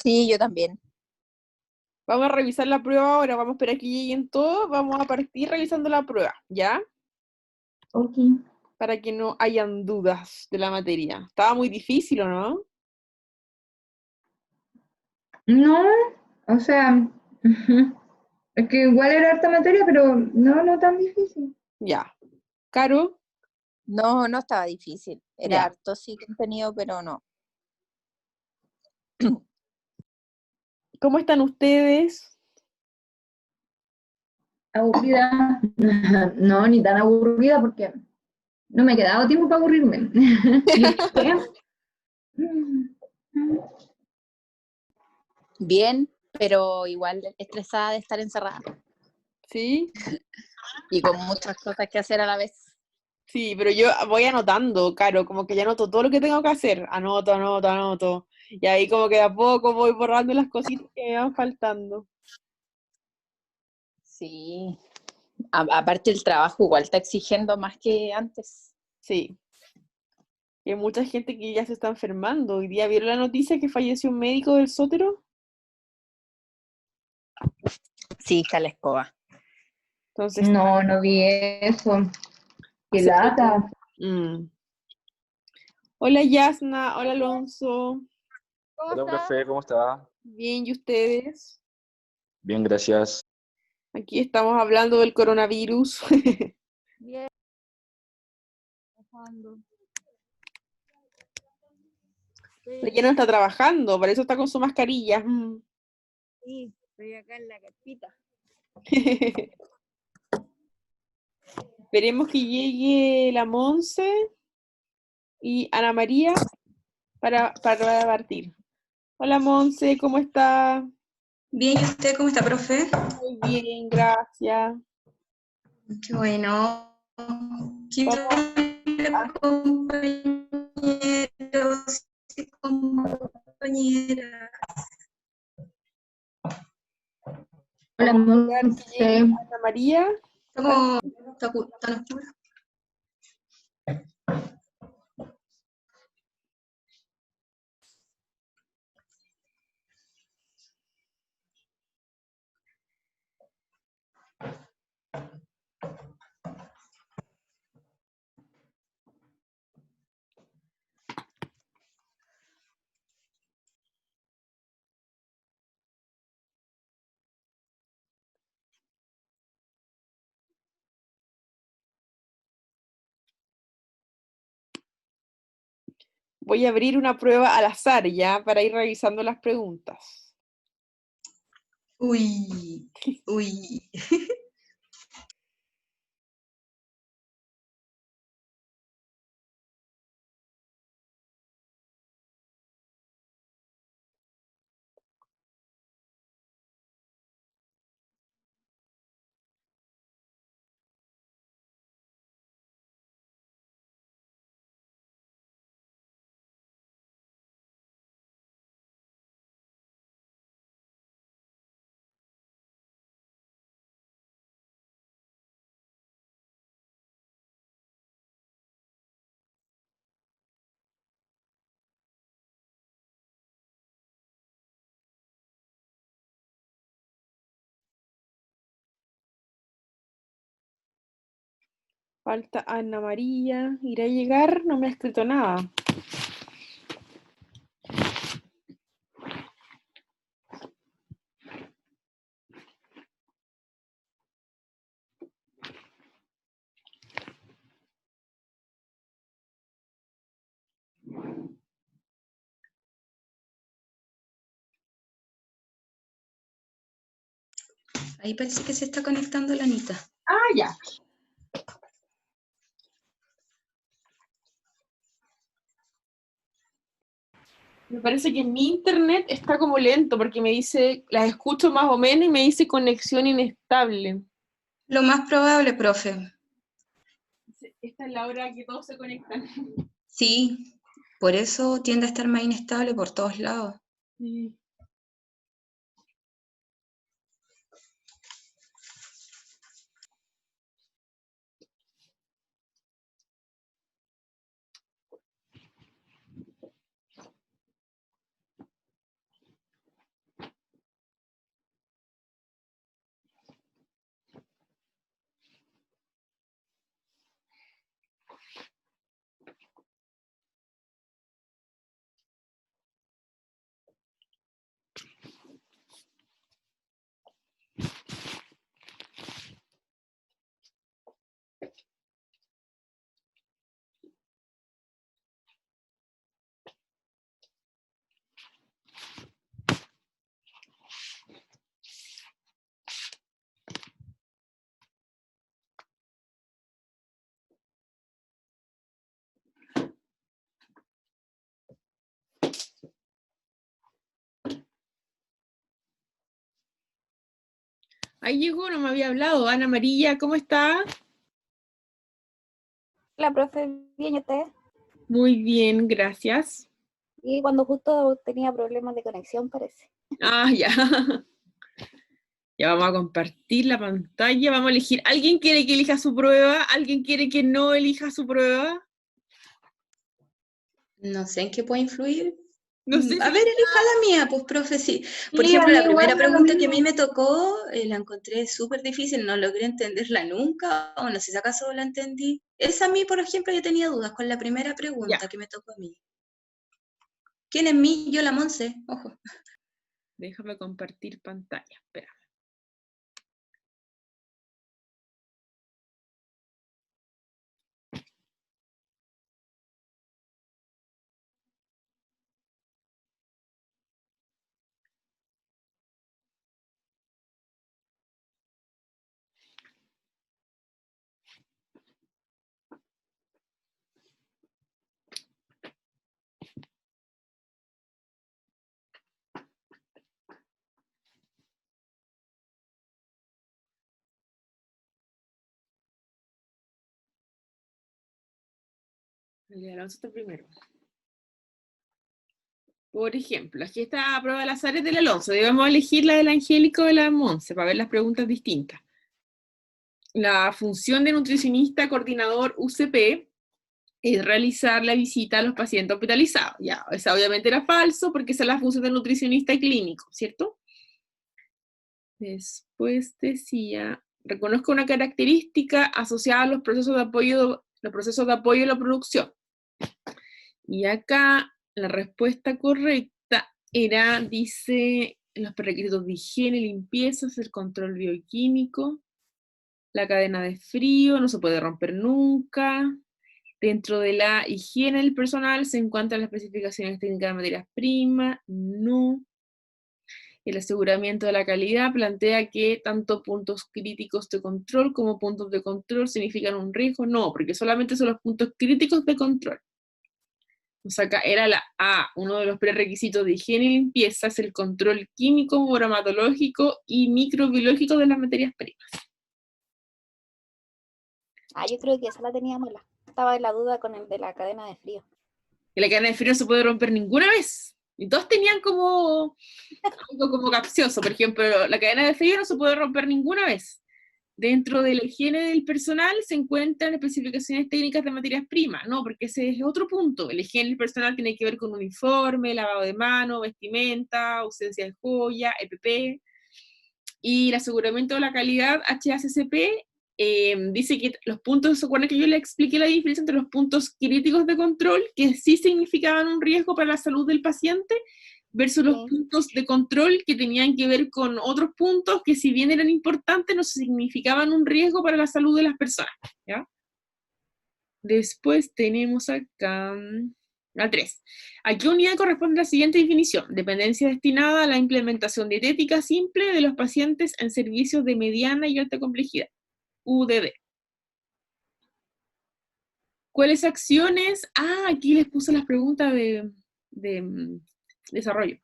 Sí, yo también. Vamos a revisar la prueba ahora, vamos a esperar que lleguen todos, vamos a partir revisando la prueba, ¿ya? Ok. Para que no hayan dudas de la materia. Estaba muy difícil, ¿o no? No, o sea, ujú. Es que igual era harta materia, pero no tan difícil. Ya. Caro, No, no estaba difícil. Era ya. harto sí contenido, pero no. ¿Cómo están ustedes? Aburrida. No, ni tan aburrida porque no me he quedado tiempo para aburrirme. ¿Y usted? Bien, pero igual estresada de estar encerrada ¿Sí? y con muchas cosas que hacer a la vez. Sí, pero yo voy anotando, Caro, como que ya anoto todo lo que tengo que hacer. Anoto, anoto, anoto. Y ahí como que de a poco voy borrando las cositas que me van faltando. Sí. Aparte el trabajo igual está exigiendo más que antes. Sí. Y hay mucha gente que ya se está enfermando. Hoy día vieron la noticia que falleció un médico del Sótero. Sí, hija la escoba. Entonces, No vi eso. Qué hace poco. lata. Hola Yasna, hola Alonso. Hola, profe, ¿cómo está? Bien, ¿y ustedes? Bien, gracias. Aquí estamos hablando del coronavirus. Bien, trabajando. Ya no está trabajando, por eso está con su mascarilla. Sí, estoy acá en la carpita. Esperemos que llegue la Monse y Ana María para partir. Hola Monse, ¿cómo está? Bien, ¿y usted cómo está, profe? Muy bien, gracias. Qué bueno. ¿Qué Vamos a... tal, compañeros y compañeras? Hola, Vamos a esperar que llegue Monse. Ana María. ¿Tan oscuro? Voy a abrir una prueba al azar ya para ir revisando las preguntas. Uy, uy. Falta Ana María. ¿Irá a llegar? No me ha escrito nada. Ahí parece que se está conectando la Anita. Ah, ya. Me parece que mi internet está como lento porque me dice, las escucho más o menos y me dice conexión inestable. Lo más probable, profe. Esta es la hora que todos se conectan. Sí, por eso tiende a estar más inestable por todos lados. Sí. Ahí llegó, no me había hablado. Ana María, ¿cómo está? La profe, bien, ¿y usted? Muy bien, gracias. Y cuando justo tenía problemas de conexión, parece. Ah, ya. Ya vamos a compartir la pantalla, vamos a elegir. ¿Alguien quiere que elija su prueba? ¿Alguien quiere que no elija su prueba? No sé en qué puede influir. No sé A si... ver, elija la mía, pues, profe, sí. Por Sí, a ejemplo, mí la igual primera me da lo pregunta que a mí mismo. me tocó, la encontré súper difícil, no logré entenderla nunca, o no sé si acaso la entendí. Esa a mí, por ejemplo, yo tenía dudas con la primera Ya, pregunta que me tocó a mí. ¿Quién es mí? Yo la Monse, ojo. déjame compartir pantalla. Espera. El Alonso está primero. Por ejemplo, aquí está a prueba al azar del Alonso. Debemos elegir la del Angélico o de la Monse para ver las preguntas distintas. La función de nutricionista coordinador UCP es realizar la visita a los pacientes hospitalizados. Ya, esa obviamente era falso porque esa es la función del nutricionista clínico, ¿cierto? Después decía, reconozco una característica asociada a los procesos de apoyo a la producción. Y acá la respuesta correcta era, dice, los requisitos de higiene, limpieza, el control bioquímico, la cadena de frío, no se puede romper nunca. Dentro de la higiene del personal se encuentran las especificaciones técnicas de materias primas, no. El aseguramiento de la calidad plantea que tanto puntos críticos de control como puntos de control significan un riesgo, no, porque solamente son los puntos críticos de control. O sea, acá era la A, uno de los prerequisitos de higiene y limpieza es el control químico, bromatológico y microbiológico de las materias primas. Ah, yo creo que esa la tenía mala. Estaba en la duda con el de la cadena de frío. Que la cadena de frío no se puede romper ninguna vez. Y todos tenían como algo como capcioso. Por ejemplo, la cadena de frío no se puede romper ninguna vez. Dentro de la higiene del personal se encuentran especificaciones técnicas de materias primas, no, porque ese es otro punto. La higiene del personal tiene que ver con uniforme, lavado de mano, vestimenta, ausencia de joya, EPP. Y el aseguramiento de la calidad, HACCP, dice que los puntos, ¿se acuerdan que yo le expliqué la diferencia entre los puntos críticos de control, que sí significaban un riesgo para la salud del paciente, versus los puntos de control que tenían que ver con otros puntos que si bien eran importantes, no significaban un riesgo para la salud de las personas, ¿ya? Después tenemos acá la 3. ¿A qué unidad corresponde la siguiente definición? Dependencia destinada a la implementación dietética simple de los pacientes en servicios de mediana y alta complejidad, UDD. ¿Cuáles acciones? Ah, aquí les puse las preguntas de desarrollo.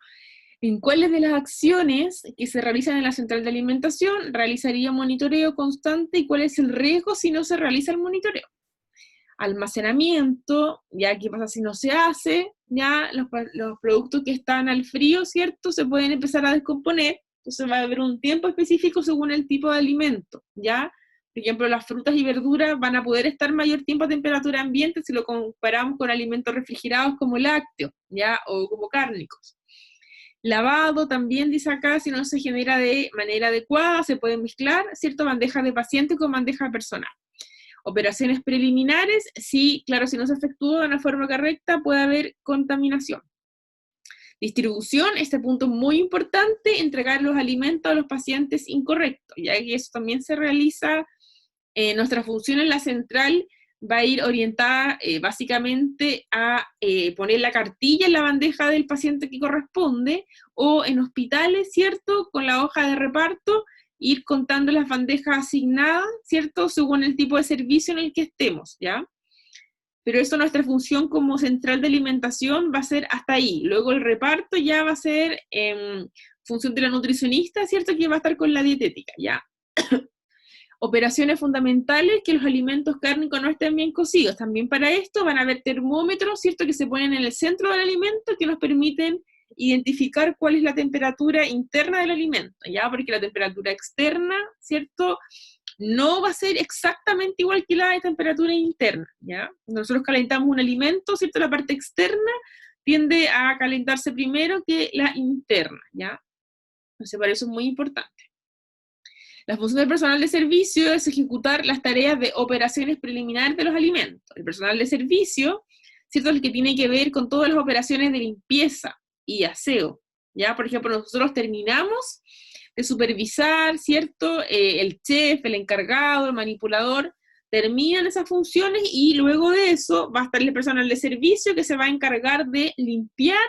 ¿En cuáles de las acciones que se realizan en la central de alimentación realizaría monitoreo constante y cuál es el riesgo si no se realiza el monitoreo? Almacenamiento, ya qué pasa si no se hace, ya los productos que están al frío, ¿cierto? Se pueden empezar a descomponer, entonces va a haber un tiempo específico según el tipo de alimento, ¿ya? Por ejemplo, las frutas y verduras van a poder estar mayor tiempo a temperatura ambiente si lo comparamos con alimentos refrigerados como lácteos, ¿ya? O como cárnicos. Lavado también, dice acá, si no se genera de manera adecuada, se puede mezclar, ¿cierto? Bandeja de paciente con bandeja personal. Operaciones preliminares, sí, claro, si no se efectúa de una forma correcta, puede haber contaminación. Distribución, este punto es muy importante, entregar los alimentos a los pacientes incorrectos, ya que eso también se realiza, nuestra función en la central va a ir orientada básicamente a poner la cartilla en la bandeja del paciente que corresponde, o en hospitales, ¿cierto?, con la hoja de reparto, ir contando las bandejas asignadas, ¿cierto?, según el tipo de servicio en el que estemos, ¿ya? Pero eso, nuestra función como central de alimentación va a ser hasta ahí. Luego el reparto ya va a ser función de la nutricionista, ¿cierto?, que va a estar con la dietética, ¿ya? Operaciones fundamentales, que los alimentos cárnicos no estén bien cocidos. También para esto van a haber termómetros, ¿cierto?, que se ponen en el centro del alimento que nos permiten identificar cuál es la temperatura interna del alimento, ¿ya? Porque la temperatura externa, ¿cierto?, no va a ser exactamente igual que la de temperatura interna, ¿ya? Cuando nosotros calentamos un alimento, ¿cierto?, la parte externa tiende a calentarse primero que la interna, ¿ya? Entonces, para eso es muy importante. La función del personal de servicio es ejecutar las tareas de operaciones preliminares de los alimentos. El personal de servicio, ¿cierto?, es el que tiene que ver con todas las operaciones de limpieza y aseo, ¿ya? Por ejemplo, nosotros terminamos de supervisar, ¿cierto? El chef, el encargado, el manipulador, terminan esas funciones y luego de eso va a estar el personal de servicio que se va a encargar de limpiar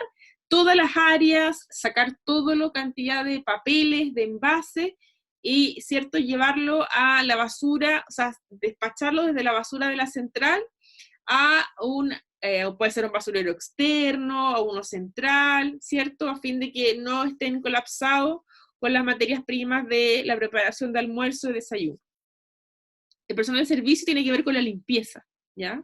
todas las áreas, sacar toda la cantidad de papeles, de envases, y, ¿cierto?, llevarlo a la basura, o sea, despacharlo desde la basura de la central a puede ser un basurero externo, o uno central, ¿cierto?, a fin de que no estén colapsados con las materias primas de la preparación de almuerzo y desayuno. El personal de servicio tiene que ver con la limpieza, ¿ya?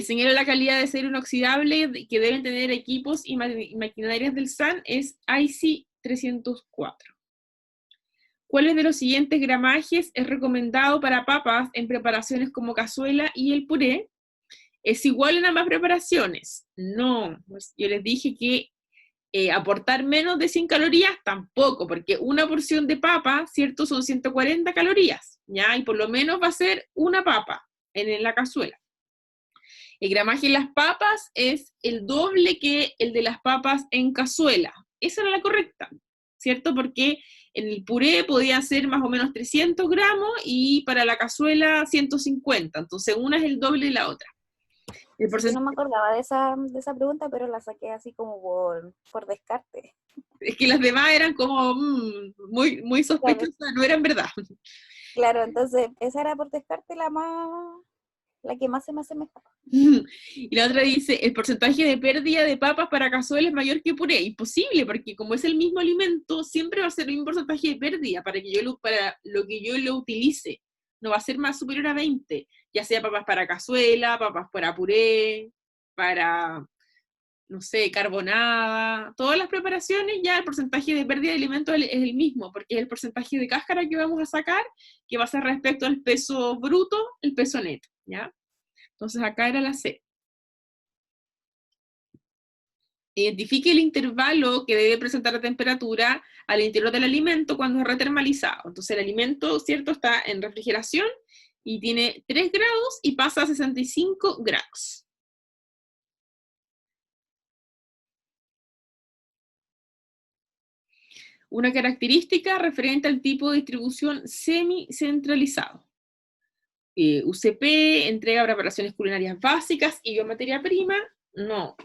Señala la calidad de acero inoxidable que deben tener equipos y maquinarias del SAN, es IC 304. ¿Cuáles de los siguientes gramajes es recomendado para papas en preparaciones como cazuela y el puré? ¿Es igual en ambas preparaciones? No, pues yo les dije que aportar menos de 100 calorías tampoco, porque una porción de papa, ¿cierto?, son 140 calorías, ¿ya? Y por lo menos va a ser una papa en la cazuela. El gramaje en las papas es el doble que el de las papas en cazuela. Esa era la correcta, ¿cierto? Porque en el puré podían ser más o menos 300 gramos y para la cazuela 150. Entonces una es el doble de la otra. El Yo no me acordaba de esa pregunta, pero la saqué así como por descarte. Es que las demás eran como muy, muy sospechosas, claro. No eran verdad. Claro, entonces esa era por descarte la que más se me asemejaba. Y la otra dice, el porcentaje de pérdida de papas para cazuela es mayor que puré. Imposible, porque como es el mismo alimento, siempre va a ser el mismo porcentaje de pérdida para lo que yo lo utilice. No va a ser más superior a 20, ya sea papas para cazuela, papas para puré, para, no sé, carbonada, todas las preparaciones, ya el porcentaje de pérdida de alimentos es el mismo, porque es el porcentaje de cáscara que vamos a sacar, que va a ser respecto al peso bruto, el peso neto, ¿ya? Entonces acá era la C. Identifique el intervalo que debe presentar la temperatura al interior del alimento cuando es retermalizado. Entonces el alimento, ¿cierto?, está en refrigeración y tiene 3 grados y pasa a 65 grados. Una característica referente al tipo de distribución semi-centralizado. UCP entrega preparaciones culinarias básicas y biomateria prima, no.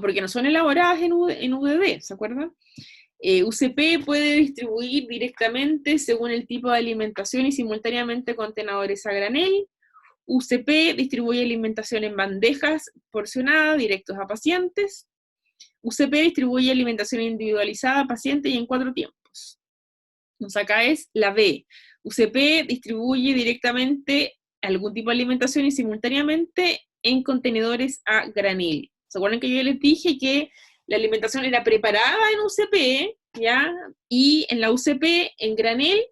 Porque no son elaboradas en UDD, ¿se acuerdan? UCP puede distribuir directamente según el tipo de alimentación y simultáneamente contenedores a granel. UCP distribuye alimentación en bandejas porcionadas directos a pacientes. UCP distribuye alimentación individualizada a pacientes y en 4 tiempos. Entonces acá es la B. UCP distribuye directamente algún tipo de alimentación y simultáneamente en contenedores a granel. ¿Se acuerdan que yo les dije que la alimentación era preparada en UCP, ¿ya? Y en la UCP, en granel,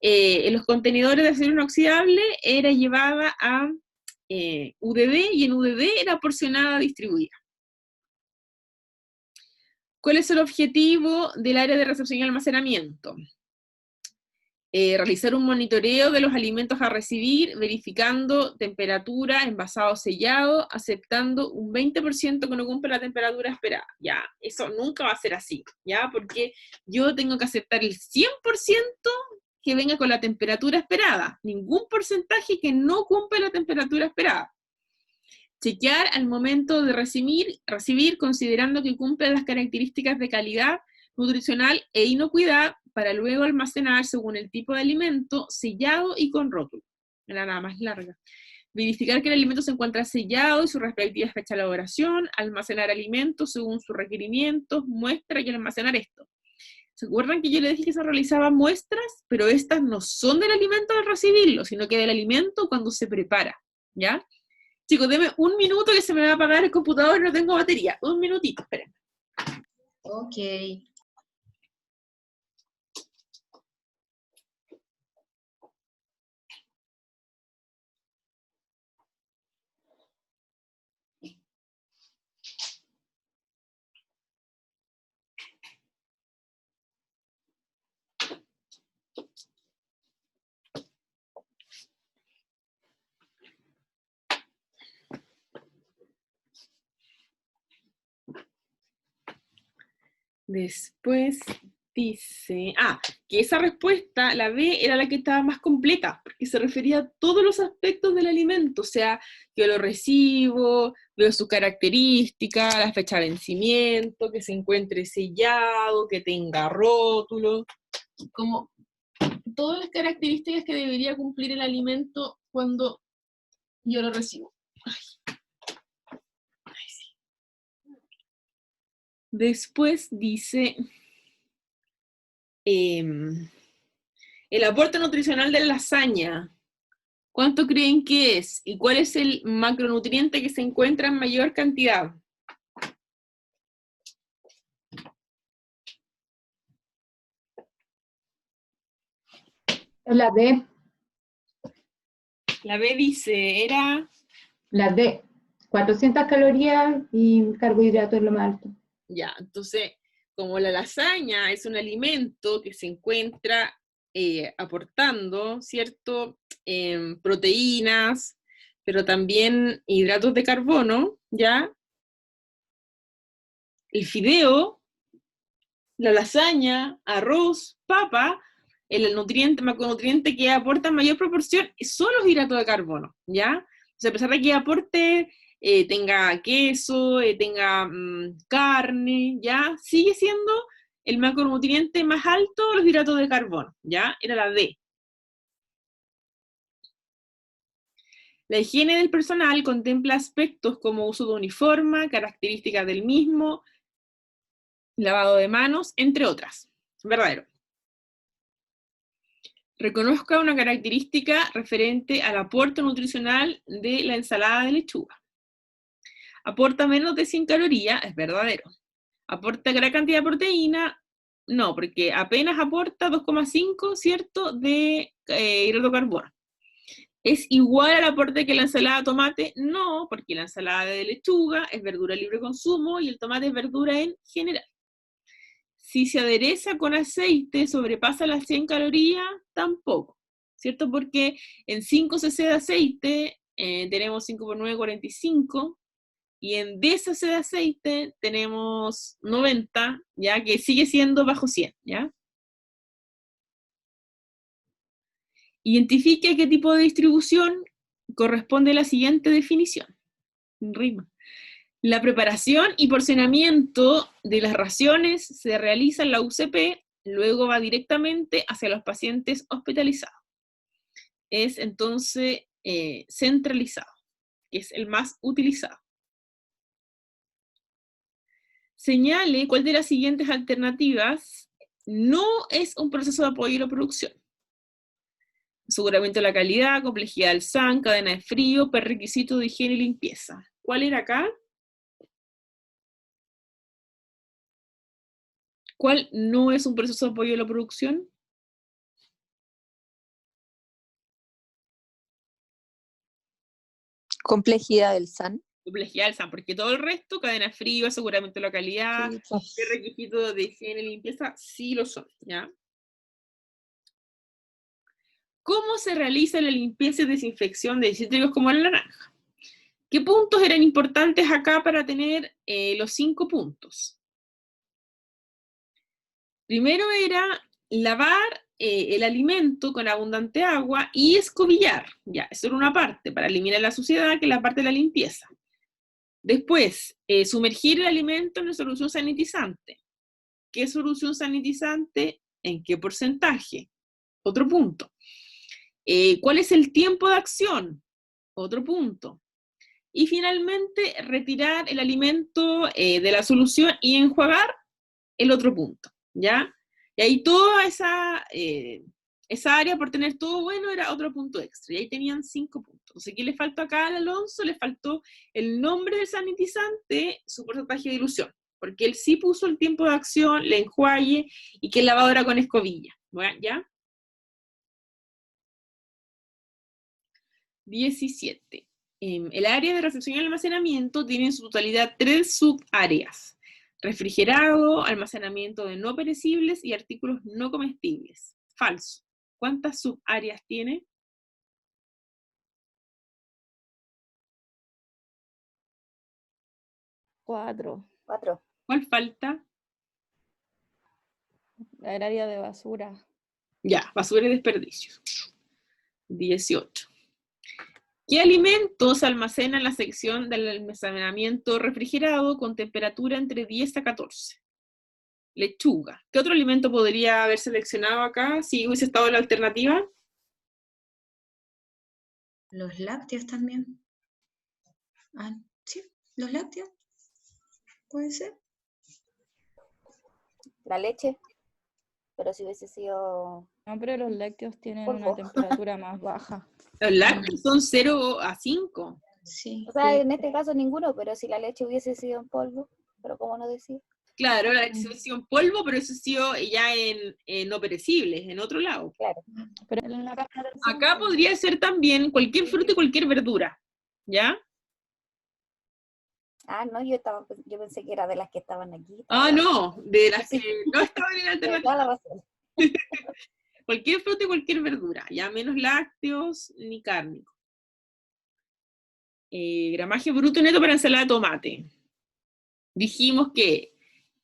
en los contenedores de acero inoxidable, era llevada a UDD, y en UDD era porcionada, distribuida. ¿Cuál es el objetivo del área de recepción y almacenamiento? Realizar un monitoreo de los alimentos a recibir, verificando temperatura, envasado, sellado, aceptando un 20% que no cumple la temperatura esperada. Ya, eso nunca va a ser así, ¿ya? Porque yo tengo que aceptar el 100% que venga con la temperatura esperada, ningún porcentaje que no cumple la temperatura esperada. Chequear al momento de recibir considerando que cumple las características de calidad nutricional e inocuidad, para luego almacenar según el tipo de alimento, sellado y con rótulo. Era nada más larga. Verificar que el alimento se encuentra sellado y su respectiva fecha de elaboración, almacenar alimentos según sus requerimientos, muestra y almacenar esto. ¿Se acuerdan que yo les dije que se realizaban muestras? Pero estas no son del alimento al recibirlo, sino que del alimento cuando se prepara, ¿ya? Chicos, denme un minuto que se me va a apagar el computador y no tengo batería. Un minutito, esperen. Ok. Después dice, que esa respuesta, la B, era la que estaba más completa, porque se refería a todos los aspectos del alimento, o sea, que lo recibo, veo sus características, la fecha de vencimiento, que se encuentre sellado, que tenga rótulo, como todas las características que debería cumplir el alimento cuando yo lo recibo. Después dice, el aporte nutricional de la lasaña. ¿Cuánto creen que es? ¿Y cuál es el macronutriente que se encuentra en mayor cantidad? La D, La B dice, era... la D. 400 calorías y carbohidratos es lo más alto. Ya, entonces, como la lasaña es un alimento que se encuentra aportando, ¿cierto? Proteínas, pero también hidratos de carbono, ¿ya? El fideo, la lasaña, arroz, papa, el nutriente, macronutriente que aporta en mayor proporción son los hidratos de carbono, ¿ya? O sea, a pesar de que aporte, tenga queso, tenga carne, ¿ya? Sigue siendo el macronutriente más alto los hidratos de carbono, ¿ya? Era la D. La higiene del personal contempla aspectos como uso de uniforme, características del mismo, lavado de manos, entre otras. Verdadero. Reconozca una característica referente al aporte nutricional de la ensalada de lechuga. Aporta menos de 100 calorías, es verdadero. ¿Aporta gran cantidad de proteína? No, porque apenas aporta 2,5, ¿cierto?, de hidrato de carbono. ¿Es igual al aporte que la ensalada de tomate? No, porque la ensalada de lechuga es verdura de libre consumo y el tomate es verdura en general. Si se adereza con aceite, sobrepasa las 100 calorías, tampoco, ¿cierto? Porque en 5 cc de aceite tenemos 5 por 9, 45, y en 10 cc de aceite tenemos 90, ya que sigue siendo bajo 100, ¿ya? Identifique a qué tipo de distribución corresponde la siguiente definición. Rima. La preparación y porcionamiento de las raciones se realiza en la UCP, luego va directamente hacia los pacientes hospitalizados. Es entonces centralizado, que es el más utilizado. Señale cuál de las siguientes alternativas no es un proceso de apoyo a la producción. Aseguramiento de la calidad, complejidad del SAN, cadena de frío, prerequisito de higiene y limpieza. ¿Cuál era acá? ¿Cuál no es un proceso de apoyo a la producción? Complejidad del SAN. Complejidad del SAN, porque todo el resto, cadena de frío, aseguramiento de la calidad, Sí, pues. requisitos de higiene y limpieza, sí lo son, ¿ya? ¿Cómo se realiza la limpieza y desinfección de cítricos como la naranja? ¿Qué puntos eran importantes acá para tener los 5 puntos? Primero era lavar el alimento con abundante agua y escobillar, ya, eso era una parte, para eliminar la suciedad, que es la parte de la limpieza. Después, sumergir el alimento en una solución sanitizante. ¿Qué solución sanitizante? ¿En qué porcentaje? Otro punto. ¿Cuál es el tiempo de acción? Otro punto. Y finalmente, retirar el alimento de la solución y enjuagar, el otro punto, ¿ya? Y ahí toda esa área, por tener todo bueno, era otro punto extra. Y ahí tenían 5 puntos. Entonces, ¿qué le faltó acá al Alonso? Le faltó el nombre del sanitizante, su porcentaje de dilución. Porque él sí puso el tiempo de acción, el enjuague, y que el lavado era con escobilla. Bueno, ¿ya? 17. El área de recepción y almacenamiento tiene en su totalidad 3 subáreas. Refrigerado, almacenamiento de no perecibles y artículos no comestibles. Falso. ¿Cuántas subáreas tiene? 4. 4. ¿Cuál falta? El área de basura. Ya, basura y desperdicios. 18. ¿Qué alimentos se almacenan en la sección del almacenamiento refrigerado con temperatura entre 10 a 14? Lechuga. ¿Qué otro alimento podría haber seleccionado acá si hubiese estado en la alternativa? Los lácteos también. Ah, sí, los lácteos. ¿Puede ser? La leche. Pero si hubiese sido No, pero los lácteos tienen polvo. una temperatura más baja. Los lácteos son 0 a 5. Sí. O sea, en este caso ninguno, pero si la leche hubiese sido en polvo, pero ¿cómo no decir? Claro, la leche ha sido en polvo, pero eso ha sido ya en no perecibles, en otro lado. Claro. Pero en la página del Acá centro, podría ser también cualquier fruta y cualquier verdura, ¿ya? Ah, no, yo pensé que era de las que estaban aquí. Ah, no, de las que Sí. no estaban en la Tiene alternativa. toda la razón. Cualquier fruta y cualquier verdura, ya menos lácteos ni cárnicos. Gramaje bruto neto para ensalada de tomate. Dijimos que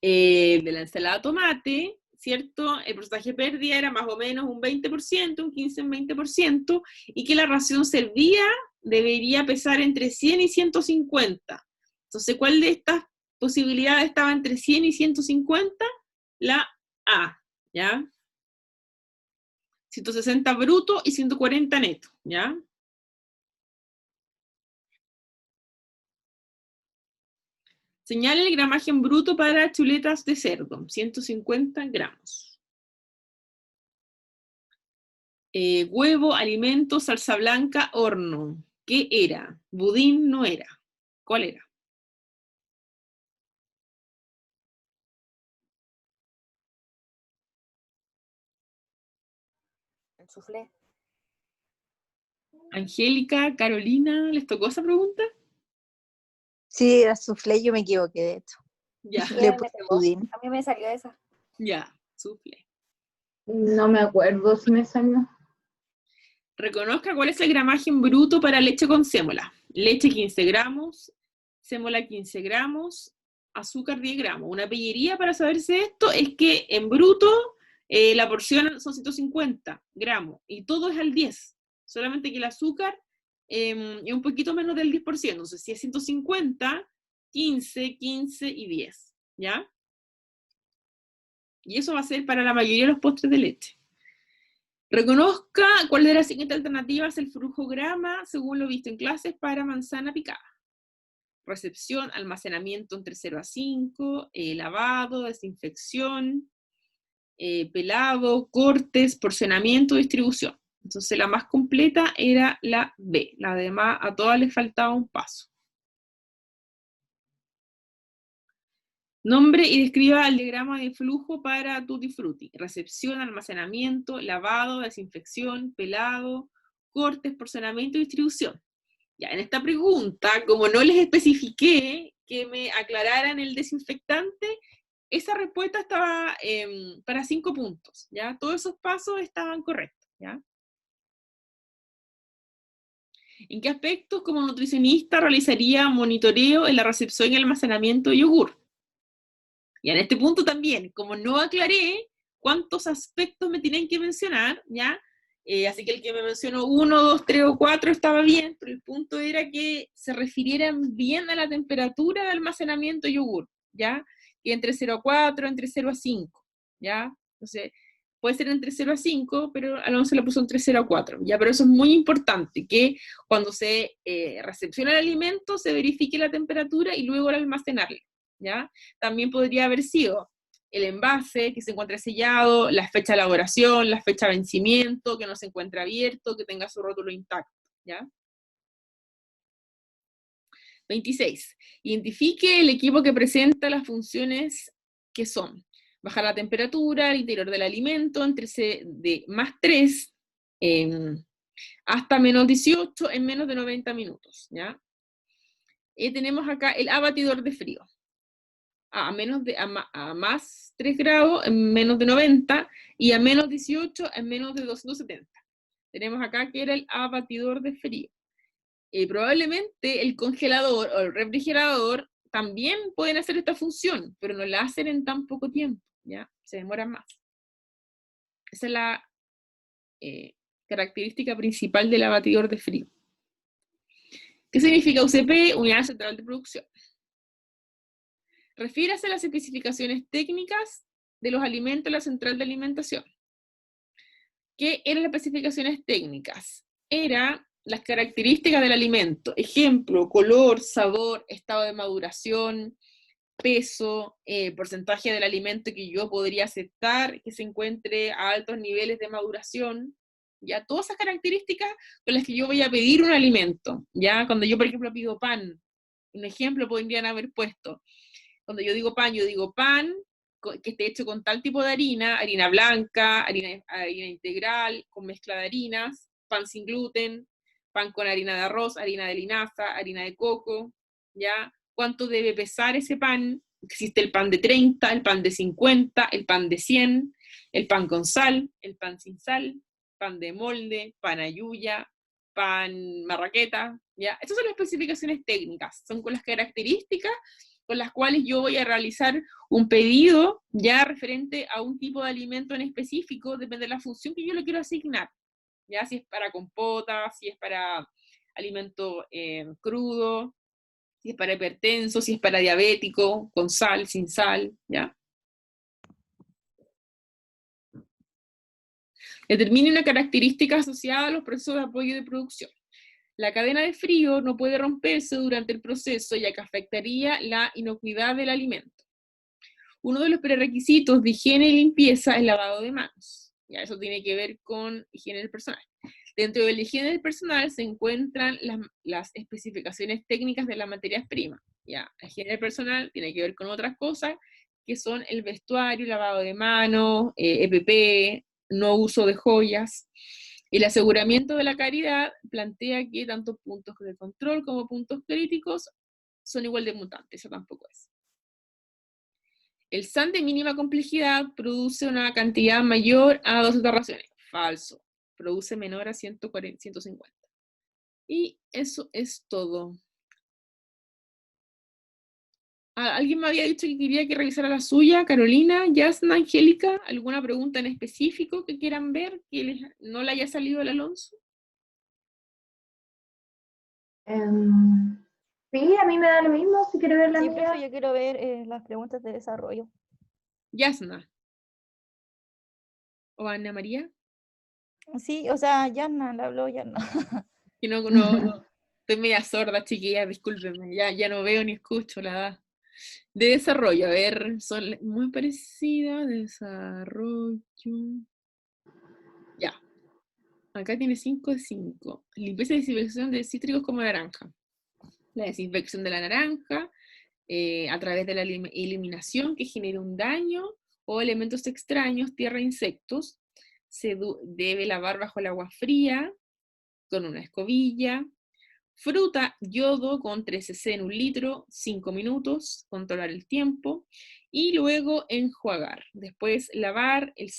de la ensalada de tomate, ¿cierto? El porcentaje de pérdida era más o menos un 20%, un 15, un 20%, y que la ración servía debería pesar entre 100 y 150. Entonces, ¿cuál de estas posibilidades estaba entre 100 y 150? La A, ¿ya? 160 bruto y 140 neto, ¿ya? Señala el gramaje en bruto para chuletas de cerdo, 150 gramos. Huevo, alimento, salsa blanca, horno. ¿Qué era? Budín no era. ¿Cuál era? El soufflé. Angélica, Carolina, ¿les tocó esa pregunta? Sí, era soufflé, yo me equivoqué de hecho. Ya, Sí, Le me puse pegó. budín. A mí me salió esa. ya, soufflé. No me acuerdo si me salió. Reconozca cuál es el gramaje en bruto para leche con sémola. Leche 15 gramos, sémola 15 gramos, azúcar 10 gramos. Una pillería para saberse esto es que en bruto la porción son 150 gramos y todo es al 10. Solamente que el azúcar es un poquito menos del 10%. Entonces, si es 150, 15, 15 y 10. ¿Ya? Y eso va a ser para la mayoría de los postres de leche. Reconozca cuál de las siguientes alternativas es el flujograma según lo visto en clases para manzana picada. Recepción, almacenamiento entre 0 a 5, lavado, desinfección, pelado, cortes, porcionamiento, distribución. Entonces la más completa era la B. La demás a todas les faltaba un paso. Nombre y describa el diagrama de flujo para Tutti Frutti. Recepción, almacenamiento, lavado, desinfección, pelado, cortes, porcionamiento y distribución. Ya, en esta pregunta, como no les especifiqué que me aclararan el desinfectante, esa respuesta estaba para 5 puntos, ¿ya? Todos esos pasos estaban correctos, ¿ya? ¿En qué aspectos como nutricionista realizaría monitoreo en la recepción y almacenamiento de yogur? Y en este punto también, como no aclaré cuántos aspectos me tienen que mencionar, ¿ya? Así que el que me mencionó 1, 2, 3 o 4 estaba bien, pero el punto era que se refirieran bien a la temperatura de almacenamiento de yogur, ¿ya? Que entre 0 a 4, entre 0 a 5, ¿ya? Entonces, puede ser entre 0 a 5, pero Alonso le puso entre 0 a 4, ¿ya? Pero eso es muy importante, que cuando se recepciona el alimento se verifique la temperatura y luego al almacenarlo, ¿ya? También podría haber sido el envase, que se encuentre sellado, la fecha de elaboración, la fecha de vencimiento, que no se encuentre abierto, que tenga su rótulo intacto, ¿ya? 26. Identifique el equipo que presenta las funciones que son bajar la temperatura al interior del alimento entre de más 3 hasta menos 18 en menos de 90 minutos, ¿ya? Tenemos acá el abatidor de frío. A más 3 grados en menos de 90 y a menos 18 en menos de 270. Tenemos acá que era el abatidor de frío. Probablemente el congelador o el refrigerador también pueden hacer esta función, pero no la hacen en tan poco tiempo, ¿ya? Se demoran más. Esa es la característica principal del abatidor de frío. ¿Qué significa UCP? Unidad Central de Producción. Refiérase a las especificaciones técnicas de los alimentos de la central de alimentación. ¿Qué eran las especificaciones técnicas? Era las características del alimento. Ejemplo, color, sabor, estado de maduración, peso, porcentaje del alimento que yo podría aceptar, que se encuentre a altos niveles de maduración. Ya, todas esas características con las que yo voy a pedir un alimento. Ya, cuando yo, por ejemplo, pido pan, un ejemplo podrían haber puesto. Cuando yo digo pan que esté hecho con tal tipo de harina, harina blanca, harina integral, con mezcla de harinas, pan sin gluten, pan con harina de arroz, harina de linaza, harina de coco, ¿ya? ¿Cuánto debe pesar ese pan? Existe el pan de 30, el pan de 50, el pan de 100, el pan con sal, el pan sin sal, pan de molde, pan ayuya, pan marraqueta, ¿ya? Estas son las especificaciones técnicas, son con las características con las cuales yo voy a realizar un pedido ya referente a un tipo de alimento en específico, depende de la función que yo le quiero asignar, ya si es para compota, si es para alimento crudo, si es para hipertenso, si es para diabético, con sal, sin sal, ¿ya? Determine una característica asociada a los procesos de apoyo de producción. La cadena de frío no puede romperse durante el proceso, ya que afectaría la inocuidad del alimento. Uno de los prerequisitos de higiene y limpieza es el lavado de manos. Ya, eso tiene que ver con higiene del personal. Dentro de la higiene del personal se encuentran las especificaciones técnicas de las materias primas. Ya, la higiene del personal tiene que ver con otras cosas, que son el vestuario, lavado de manos, EPP, no uso de joyas. El aseguramiento de la calidad plantea que tanto puntos de control como puntos críticos son igual de mutantes, eso tampoco es. El SAN de mínima complejidad produce una cantidad mayor a 12 raciones. Falso. Produce menor a 140, 150. Y eso es todo. ¿Alguien me había dicho que quería que revisara la suya? Carolina, Yasna, Angélica, ¿alguna pregunta en específico que quieran ver que no le haya salido al Alonso? Sí, a mí me da lo mismo si quiere ver la Sí, mía. profe, yo quiero ver las preguntas de desarrollo. Yasna. ¿O Ana María? Sí, o sea, Yanna, la habló Yanna. Que no. Estoy media sorda, chiquilla, discúlpenme. Ya no veo ni escucho la edad. De desarrollo, a ver, son muy parecidas. Desarrollo. Ya. Acá tiene 5 de 5. Limpieza y desinfección de cítricos como naranja. La desinfección de la naranja a través de la eliminación que genera un daño o elementos extraños, tierra e insectos. Se debe lavar bajo el agua fría con una escobilla. Fruta, yodo con 13 cc en 1 litro, 5 minutos, controlar el tiempo, y luego enjuagar. Después lavar el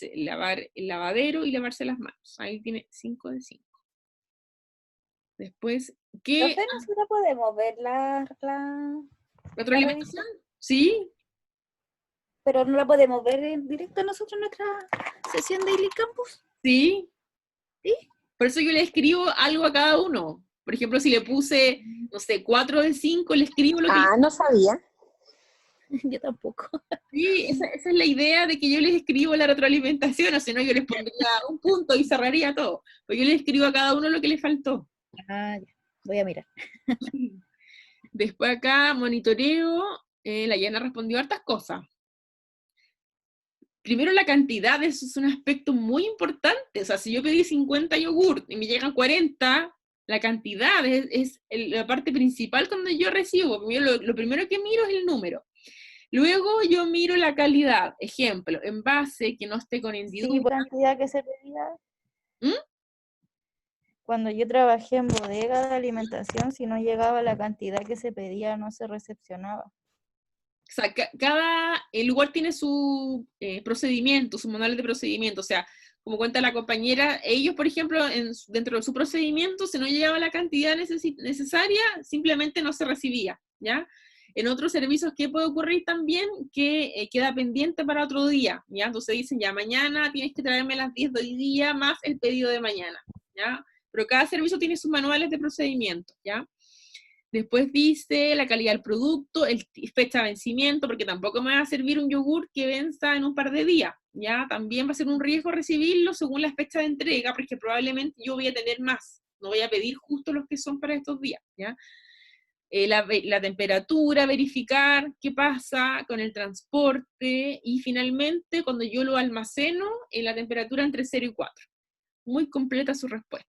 lavadero y lavarse las manos. Ahí tiene 5 de 5. Después, ¿qué? Entonces nosotros podemos ver la ¿Retroalimentación? Sí. pero no la podemos ver en directo nosotros en nuestra sesión de Daily Campus. Sí. ¿Sí? Por eso yo le escribo algo a cada uno. Por ejemplo, si le puse, no sé, 4 de 5, le escribo lo que... No sabía. Yo tampoco. Sí, esa es la idea de que yo les escribo la retroalimentación, o si no yo les pondría un punto y cerraría todo. Pero yo les escribo a cada uno lo que le faltó. Ya. Voy a mirar. Después acá, monitoreo, la Yana respondió hartas cosas. primero la cantidad, eso es un aspecto muy importante. O sea, si yo pedí 50 yogurt y me llegan 40, la cantidad es la parte principal cuando yo recibo. Lo primero que miro es el número. Luego yo miro la calidad. Ejemplo, envase que no esté con Sí, hendidura. por cantidad que se pedía. ¿Mm? Cuando yo trabajé en bodega de alimentación, si no llegaba la cantidad que se pedía, no se recepcionaba. O sea, el lugar tiene su procedimiento, su manual de procedimiento. O sea, como cuenta la compañera, ellos, por ejemplo, dentro de su procedimiento, si no llegaba la cantidad necesaria, simplemente no se recibía, ¿ya? En otros servicios, ¿qué puede ocurrir también? Que queda pendiente para otro día, ¿ya? Entonces dicen, ya, mañana tienes que traerme las 10 de hoy día más el pedido de mañana, ¿ya? Pero cada servicio tiene sus manuales de procedimiento, ¿ya? Después dice la calidad del producto, fecha de vencimiento, porque tampoco me va a servir un yogur que venza en un par de días, ¿ya? También va a ser un riesgo recibirlo según la fecha de entrega, porque probablemente yo voy a tener más, no voy a pedir justo los que son para estos días, ¿ya? La temperatura, verificar qué pasa con el transporte, y finalmente, cuando yo lo almaceno, la temperatura entre 0 y 4. Muy completa su respuesta.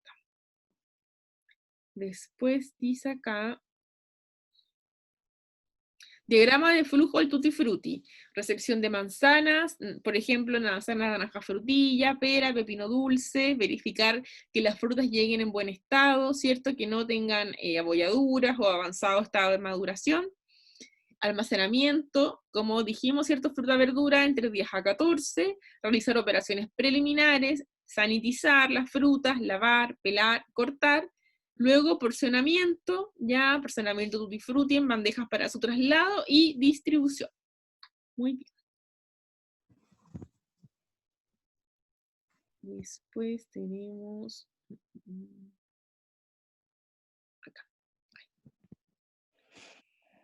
Después dice acá, diagrama de flujo del tutti frutti, recepción de manzanas, por ejemplo, manzana, naranja, frutilla, pera, pepino dulce, verificar que las frutas lleguen en buen estado, ¿cierto? Que no tengan abolladuras o avanzado estado de maduración. Almacenamiento, como dijimos, ¿cierto? Fruta, verdura entre 10 a 14, realizar operaciones preliminares, sanitizar las frutas, lavar, pelar, cortar. Luego porcionamiento, ya porcionamiento tutti frutti en bandejas para su traslado y distribución. Muy bien. Después tenemos acá.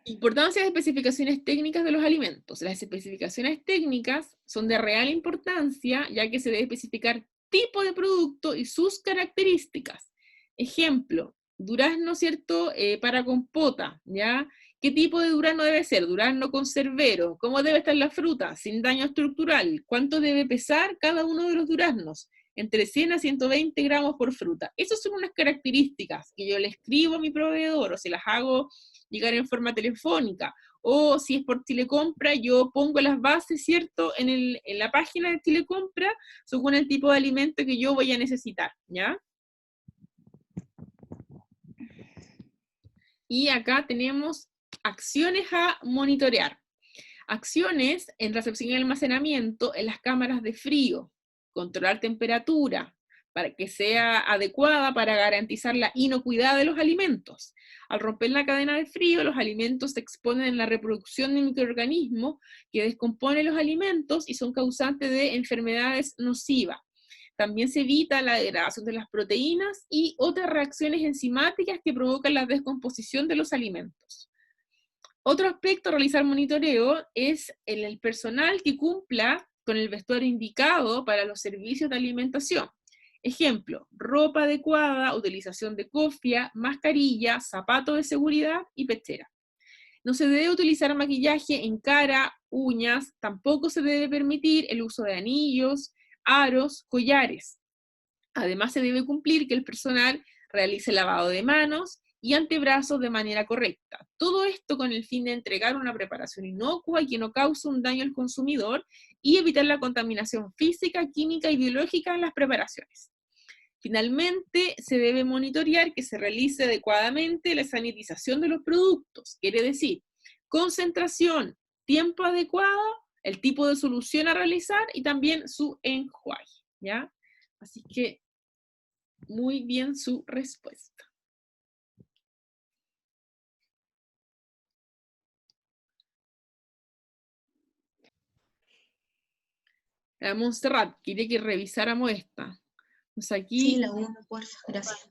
Importancia de especificaciones técnicas de los alimentos. Las especificaciones técnicas son de real importancia, ya que se debe especificar tipo de producto y sus características. Ejemplo, durazno, ¿cierto? Para compota, ¿ya? ¿Qué tipo de durazno debe ser? Durazno conservero. ¿Cómo debe estar la fruta? Sin daño estructural. ¿Cuánto debe pesar cada uno de los duraznos? Entre 100 a 120 gramos por fruta. Esas son unas características que yo le escribo a mi proveedor, o se las hago llegar en forma telefónica, o si es por Telecompra, yo pongo las bases, ¿cierto?, en la página de Telecompra, según el tipo de alimento que yo voy a necesitar, ¿ya? Y acá tenemos acciones a monitorear. Acciones en recepción y almacenamiento en las cámaras de frío, controlar temperatura, para que sea adecuada para garantizar la inocuidad de los alimentos. Al romper la cadena de frío, los alimentos se exponen en la reproducción de microorganismos que descomponen los alimentos y son causantes de enfermedades nocivas. También se evita la degradación de las proteínas y otras reacciones enzimáticas que provocan la descomposición de los alimentos. Otro aspecto a realizar monitoreo es el personal que cumpla con el vestuario indicado para los servicios de alimentación. Ejemplo, ropa adecuada, utilización de cofia, mascarilla, zapatos de seguridad y pechera. No se debe utilizar maquillaje en cara, uñas, tampoco se debe permitir el uso de anillos, aros, collares. Además, se debe cumplir que el personal realice lavado de manos y antebrazos de manera correcta. Todo esto con el fin de entregar una preparación inocua y que no cause un daño al consumidor y evitar la contaminación física, química y biológica en las preparaciones. Finalmente, se debe monitorear que se realice adecuadamente la sanitización de los productos, quiere decir, concentración, tiempo adecuado, el tipo de solución a realizar y también su enjuague, ¿ya? Así que, muy bien su respuesta. Montserrat, quería que revisáramos esta. Entonces aquí, Sí, la 1, porfa, gracias.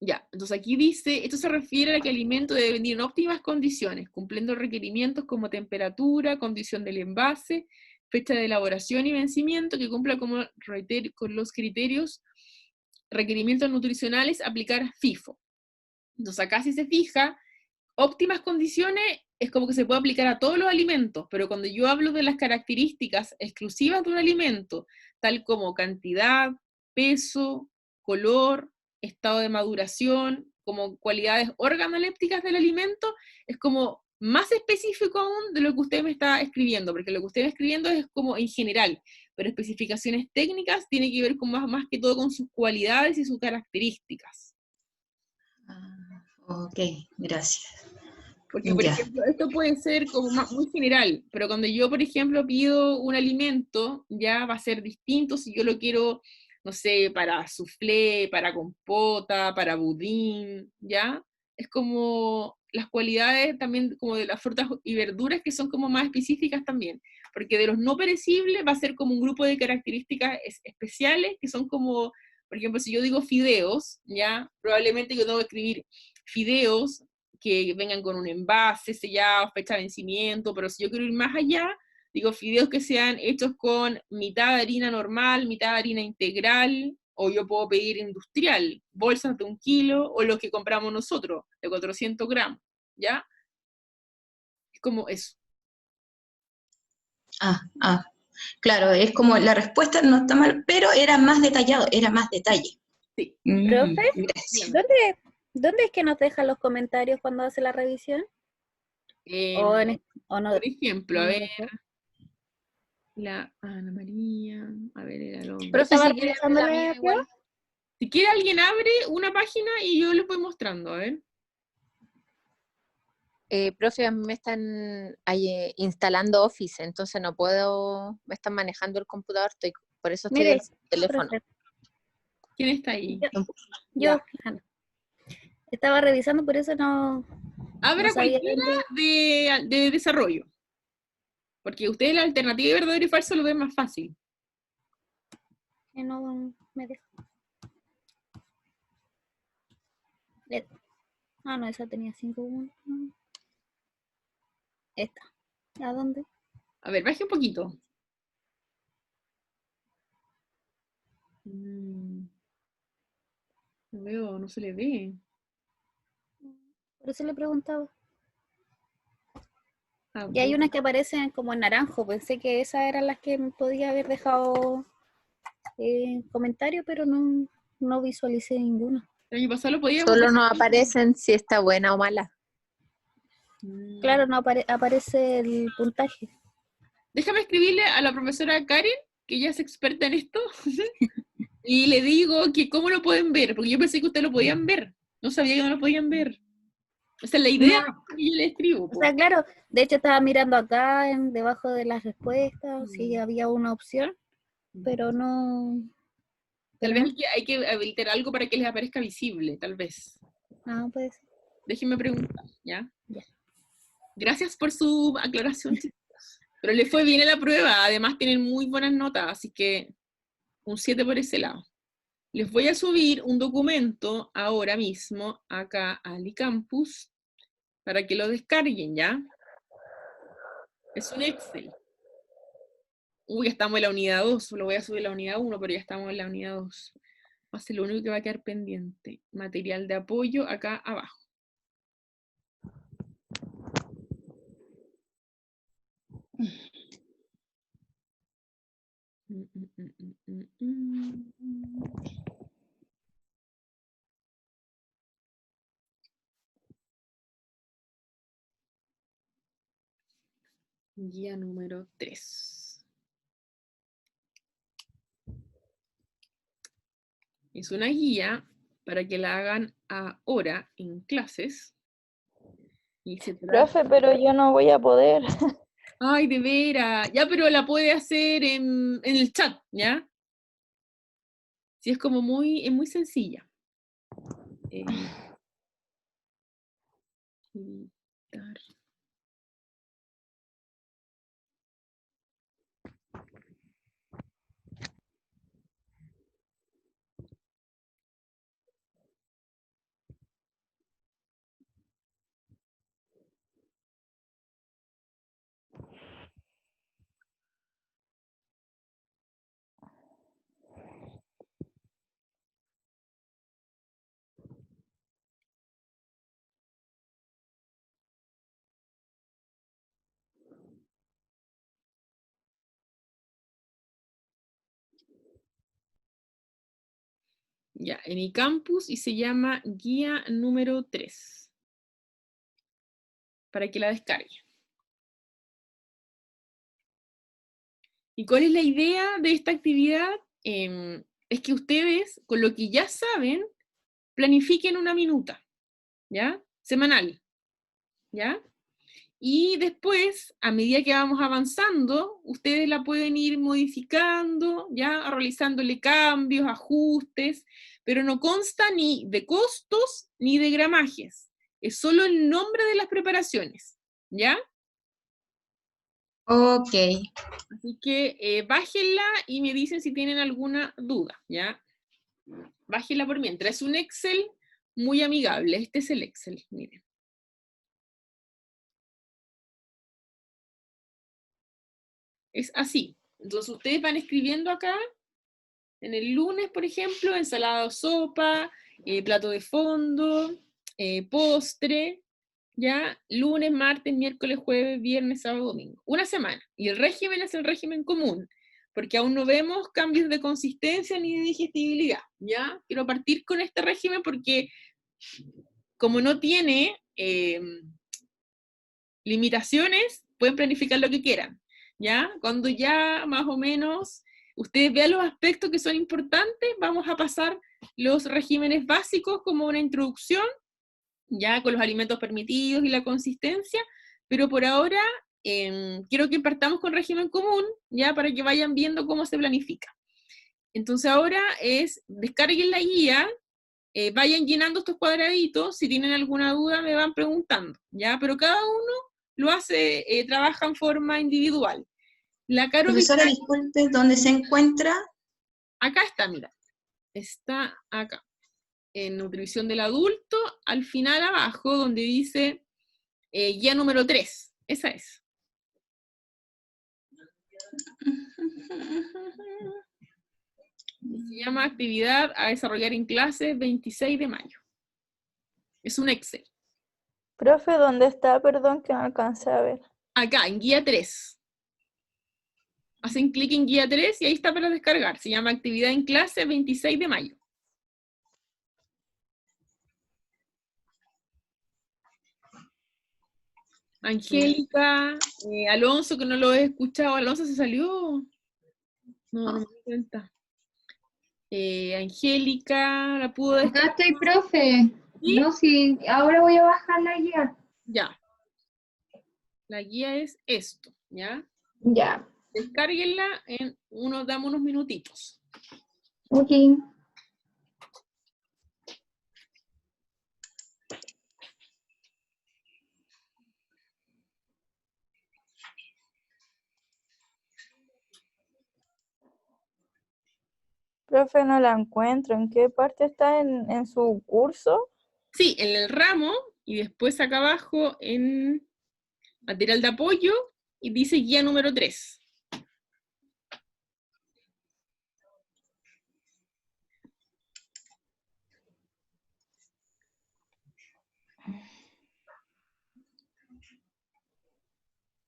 ya, entonces aquí dice, esto se refiere a que el alimento debe venir en óptimas condiciones, cumpliendo requerimientos como temperatura, condición del envase, fecha de elaboración y vencimiento, que cumpla con los criterios, requerimientos nutricionales, aplicar FIFO. Entonces acá si se fija, óptimas condiciones es como que se puede aplicar a todos los alimentos, pero cuando yo hablo de las características exclusivas de un alimento, tal como cantidad, peso, color, estado de maduración, como cualidades organolépticas del alimento, es como más específico aún de lo que usted me está escribiendo, porque lo que usted me está escribiendo es como en general, pero especificaciones técnicas tiene que ver con más que todo con sus cualidades y sus características. Ah, ok, gracias. Porque, por Ya. ejemplo, esto puede ser como muy general, pero cuando yo, por ejemplo, pido un alimento, ya va a ser distinto si yo lo quiero, no sé, para soufflé, para compota, para budín, ¿ya? Es como las cualidades también como de las frutas y verduras que son como más específicas también, porque de los no perecibles va a ser como un grupo de características especiales que son como, por ejemplo, si yo digo fideos, ¿ya? Probablemente yo tengo que escribir fideos que vengan con un envase sellado, fecha de vencimiento, pero si yo quiero ir más allá, digo fideos que sean hechos con mitad de harina normal, mitad de harina integral, o yo puedo pedir industrial, bolsas de 1 kilo, o los que compramos nosotros, de 400 gramos, ¿ya? Es como eso. Claro, es como la respuesta no está mal, pero era más detallado, era más detalle. Sí. ¿Profe? Gracias. ¿Dónde es que nos dejan los comentarios cuando hace la revisión? ¿O no? Por ejemplo, a no ver, dejó? la Ana María, a ver, era el hombre. Profe, ¿Estaba si quiere revisando abre la la mía prueba? igual. Si quiere alguien abre una página y yo les voy mostrando, a ver. Profe, a mí me están ahí, instalando Office, entonces no puedo, me están manejando el computador, por eso estoy Mire, del teléfono. profe, ¿Quién está ahí? yo estaba revisando, por eso no Abra sabía cualquiera dónde. de desarrollo. Porque ustedes la alternativa de verdadero y falso lo ven más fácil. Que no me deja. No, esa tenía 5 puntos. Esta. ¿A dónde? A ver, baje un poquito. No veo, no se le ve. Por eso le preguntaba. A Y hay ver. unas que aparecen como en naranjo. Pensé que esas eran las que me podía haber dejado comentario, pero no visualicé ninguna. El año pasado lo podíamos Solo ver. nos aparecen si está buena o mala. Claro, no aparece el puntaje. Déjame escribirle a la profesora Karen, que ella es experta en esto, y le digo que cómo lo pueden ver, porque yo pensé que ustedes lo podían ver. No sabía que no lo podían ver. Esa es la idea que yo le escribo. O sea, claro, de hecho estaba mirando acá debajo de las respuestas si había una opción, pero no. Tal vez hay que habilitar algo para que les aparezca visible, tal vez. Puede ser. Déjenme preguntar, ¿ya? Ya. Gracias por su aclaración, chicos. Pero les fue bien en la prueba, además tienen muy buenas notas, así que un 7 por ese lado. Les voy a subir un documento ahora mismo acá a Alicampus para que lo descarguen, ¿ya? Es un Excel. Uy, ya estamos en la unidad 2, lo voy a subir a la unidad 1, pero ya estamos en la unidad 2. Va a ser lo único que va a quedar pendiente. Material de apoyo acá abajo. Guía número 3. Es una guía para que la hagan ahora en clases. Y se trata... Profe, pero yo no voy a poder. Ay, de veras. Ya, pero la puede hacer en el chat, ¿ya? Sí, es como es muy sencilla. Editar. Ya, en eCampus y se llama guía número 3. Para que la descargue. ¿Y cuál es la idea de esta actividad? Es que ustedes, con lo que ya saben, planifiquen una minuta, ¿ya? Semanal, ¿ya? Y después, a medida que vamos avanzando, ustedes la pueden ir modificando, ya realizándole cambios, ajustes, pero no consta ni de costos ni de gramajes. Es solo el nombre de las preparaciones, ¿ya? Ok. Así que bájenla y me dicen si tienen alguna duda, ¿ya? Bájenla por mientras. Es un Excel muy amigable. Este es el Excel, miren. Es así. Entonces ustedes van escribiendo acá, en el lunes, por ejemplo, ensalada o sopa, plato de fondo, postre, ¿ya? Lunes, martes, miércoles, jueves, viernes, sábado, domingo. Una semana. Y el régimen es el régimen común, porque aún no vemos cambios de consistencia ni de digestibilidad, ¿ya? Quiero partir con este régimen porque como no tiene limitaciones, pueden planificar lo que quieran, ¿ya? Cuando ya más o menos ustedes vean los aspectos que son importantes, vamos a pasar los regímenes básicos como una introducción, ya con los alimentos permitidos y la consistencia, pero por ahora quiero que partamos con régimen común, ya para que vayan viendo cómo se planifica. Entonces ahora descarguen la guía, vayan llenando estos cuadraditos, si tienen alguna duda me van preguntando, ¿ya? Pero cada uno lo hace, trabaja en forma individual. La Caro Profesora, Vital, disculpe, ¿dónde se encuentra? acá está, mira, está acá, en nutrición del adulto, al final abajo, donde dice guía número 3, esa es. Se llama actividad a desarrollar en clase 26 de mayo. Es un Excel. Profe, ¿dónde está? Perdón que no alcancé a ver. Acá, en guía 3. Hacen clic en guía 3 y ahí está para descargar. Se llama actividad en clase 26 de mayo. Angélica, Alonso, que no lo he escuchado. Alonso se salió. No me di cuenta. Angélica, la pudo Acá descargar. estoy, profe. ¿Sí? No, sí, ahora voy a bajar la guía. Ya. La guía es esto, ¿ya? Ya, Descárguenla damos unos minutitos. ok. Profe, no la encuentro. ¿En qué parte está en su curso? Sí, en el ramo, y después acá abajo en material de apoyo, y dice guía número 3.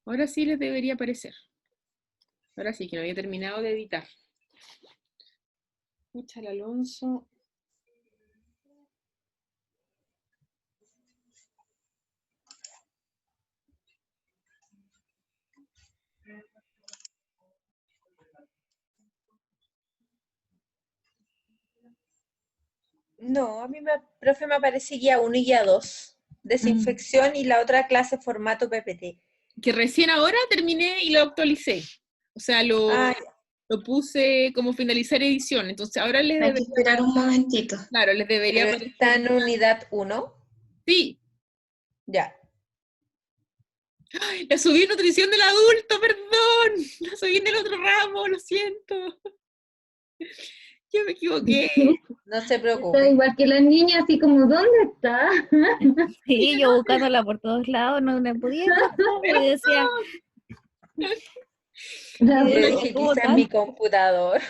Ahora sí les debería aparecer. Ahora sí, que no había terminado de editar. Escucha el Alonso. No, a mí, profe, me aparece guía 1 y guía 2. Desinfección y la otra clase formato PPT. Que recién ahora terminé y lo actualicé. O sea, Ah, lo puse como finalizar edición. Entonces ahora les Hay que debería, esperar un momentito. claro, les debería pero aparecer. está en unidad 1. Sí, Ya. la subí en nutrición del adulto, perdón. La subí en el otro ramo, lo siento. Yo me equivoqué. No se Está preocupe. igual que la niña, así como, ¿dónde está? Sí, yo buscándola por todos lados, no la podía encontrar, y decía, La y Yo decía, dije, ¿cómo quizá en mi tanto? computador.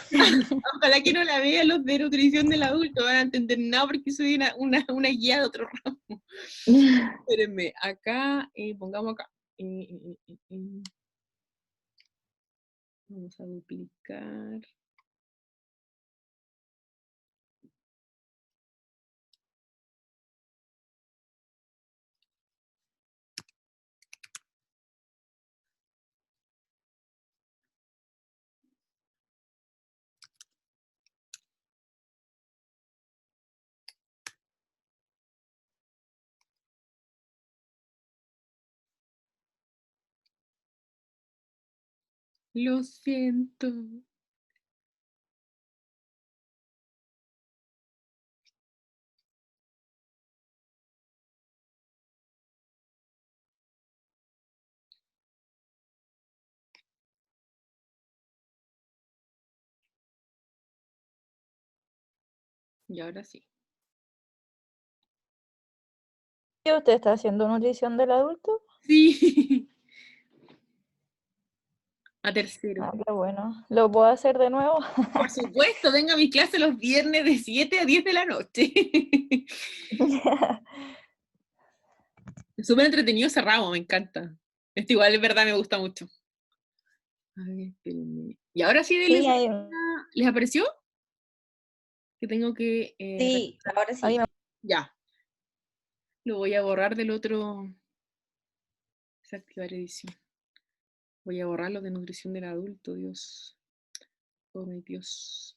Ojalá que no la vean los de nutrición del adulto, van a entender nada porque soy una guía de otro ramo. Espérenme, acá, pongamos acá. Vamos a duplicar. Lo siento. Y ahora sí. ¿Y usted está haciendo nutrición del adulto? Sí. A tercero. Ah, qué bueno. ¿Lo puedo hacer de nuevo? Por supuesto, venga a mi clase los viernes de 7 a 10 de la noche. Es súper entretenido ese ramo, me encanta. Esto igual es verdad, me gusta mucho. A ver, espérenme. Y ahora sí, Sí, ¿les apareció? Que tengo que... Sí, ahora ahí sí. Ya. Lo voy a borrar del otro... Desactivar edición. Voy a borrar lo de nutrición del adulto, Dios. Oh, mi Dios.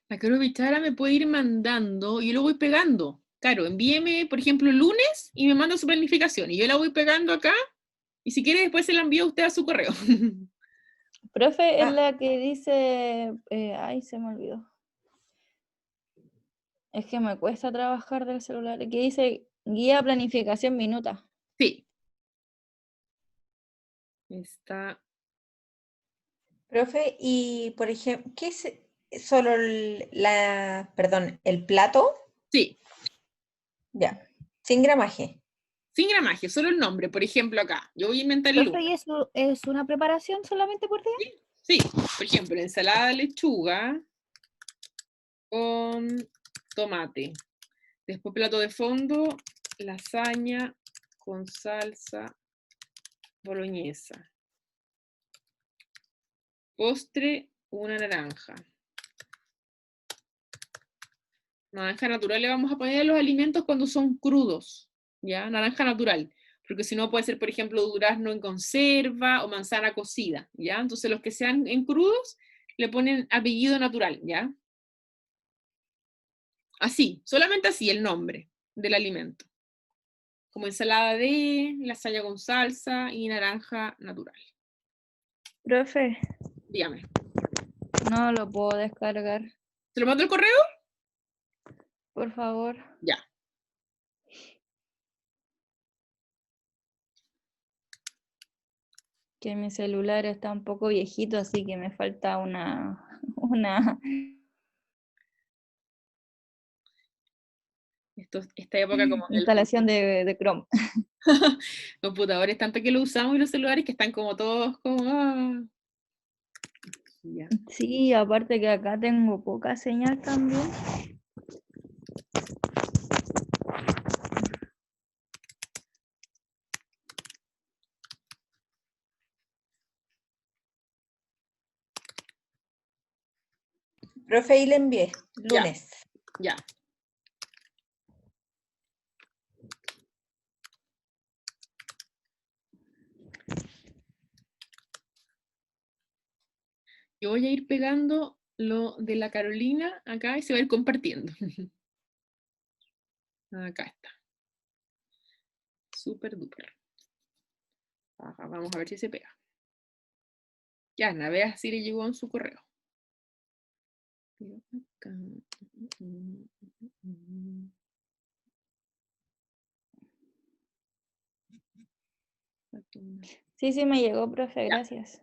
La Caro Bichara me puede ir mandando y yo lo voy pegando. Claro, envíeme, por ejemplo, el lunes y me manda su planificación y yo la voy pegando acá y si quiere después se la envío a usted a su correo. Profe, es Ah. la que dice... ay, se me olvidó. Es que me cuesta trabajar del celular. Que dice guía planificación minuta. Sí. Está. Profe, y por ejemplo, ¿qué es solo perdón, el plato? Sí. Ya, sin gramaje. Sin gramaje, solo el nombre. Por ejemplo, acá. Yo voy a inventar el Profe, lunes. ¿y eso es una preparación solamente por día? Sí. Por ejemplo, ensalada de lechuga con tomate. Después plato de fondo, lasaña con salsa boloñesa. Postre, una naranja. Naranja natural le vamos a poner a los alimentos cuando son crudos, ¿ya? Naranja natural, porque si no puede ser, por ejemplo, durazno en conserva o manzana cocida, ¿ya? Entonces los que sean en crudos le ponen apellido natural, ¿ya? Así, solamente así el nombre del alimento. Como ensalada de, lasaña con salsa y naranja natural. Profe, Dígame. no lo puedo descargar. ¿Se lo mando el correo? Por favor. Ya. Que mi celular está un poco viejito, así que me falta una Esta época como el instalación de Chrome. computadores, tanto que lo usamos y los celulares que están como todos como... Ya. Sí, aparte que acá tengo poca señal también. Profe, ahí le envié, lunes. Ya. Yo voy a ir pegando lo de la Carolina acá y se va a ir compartiendo. Acá está. Súper duper. Ajá, vamos a ver si se pega. Ya, Ana, vea si le llegó en su correo. Acá. Sí, sí me llegó, profe, Ya. gracias.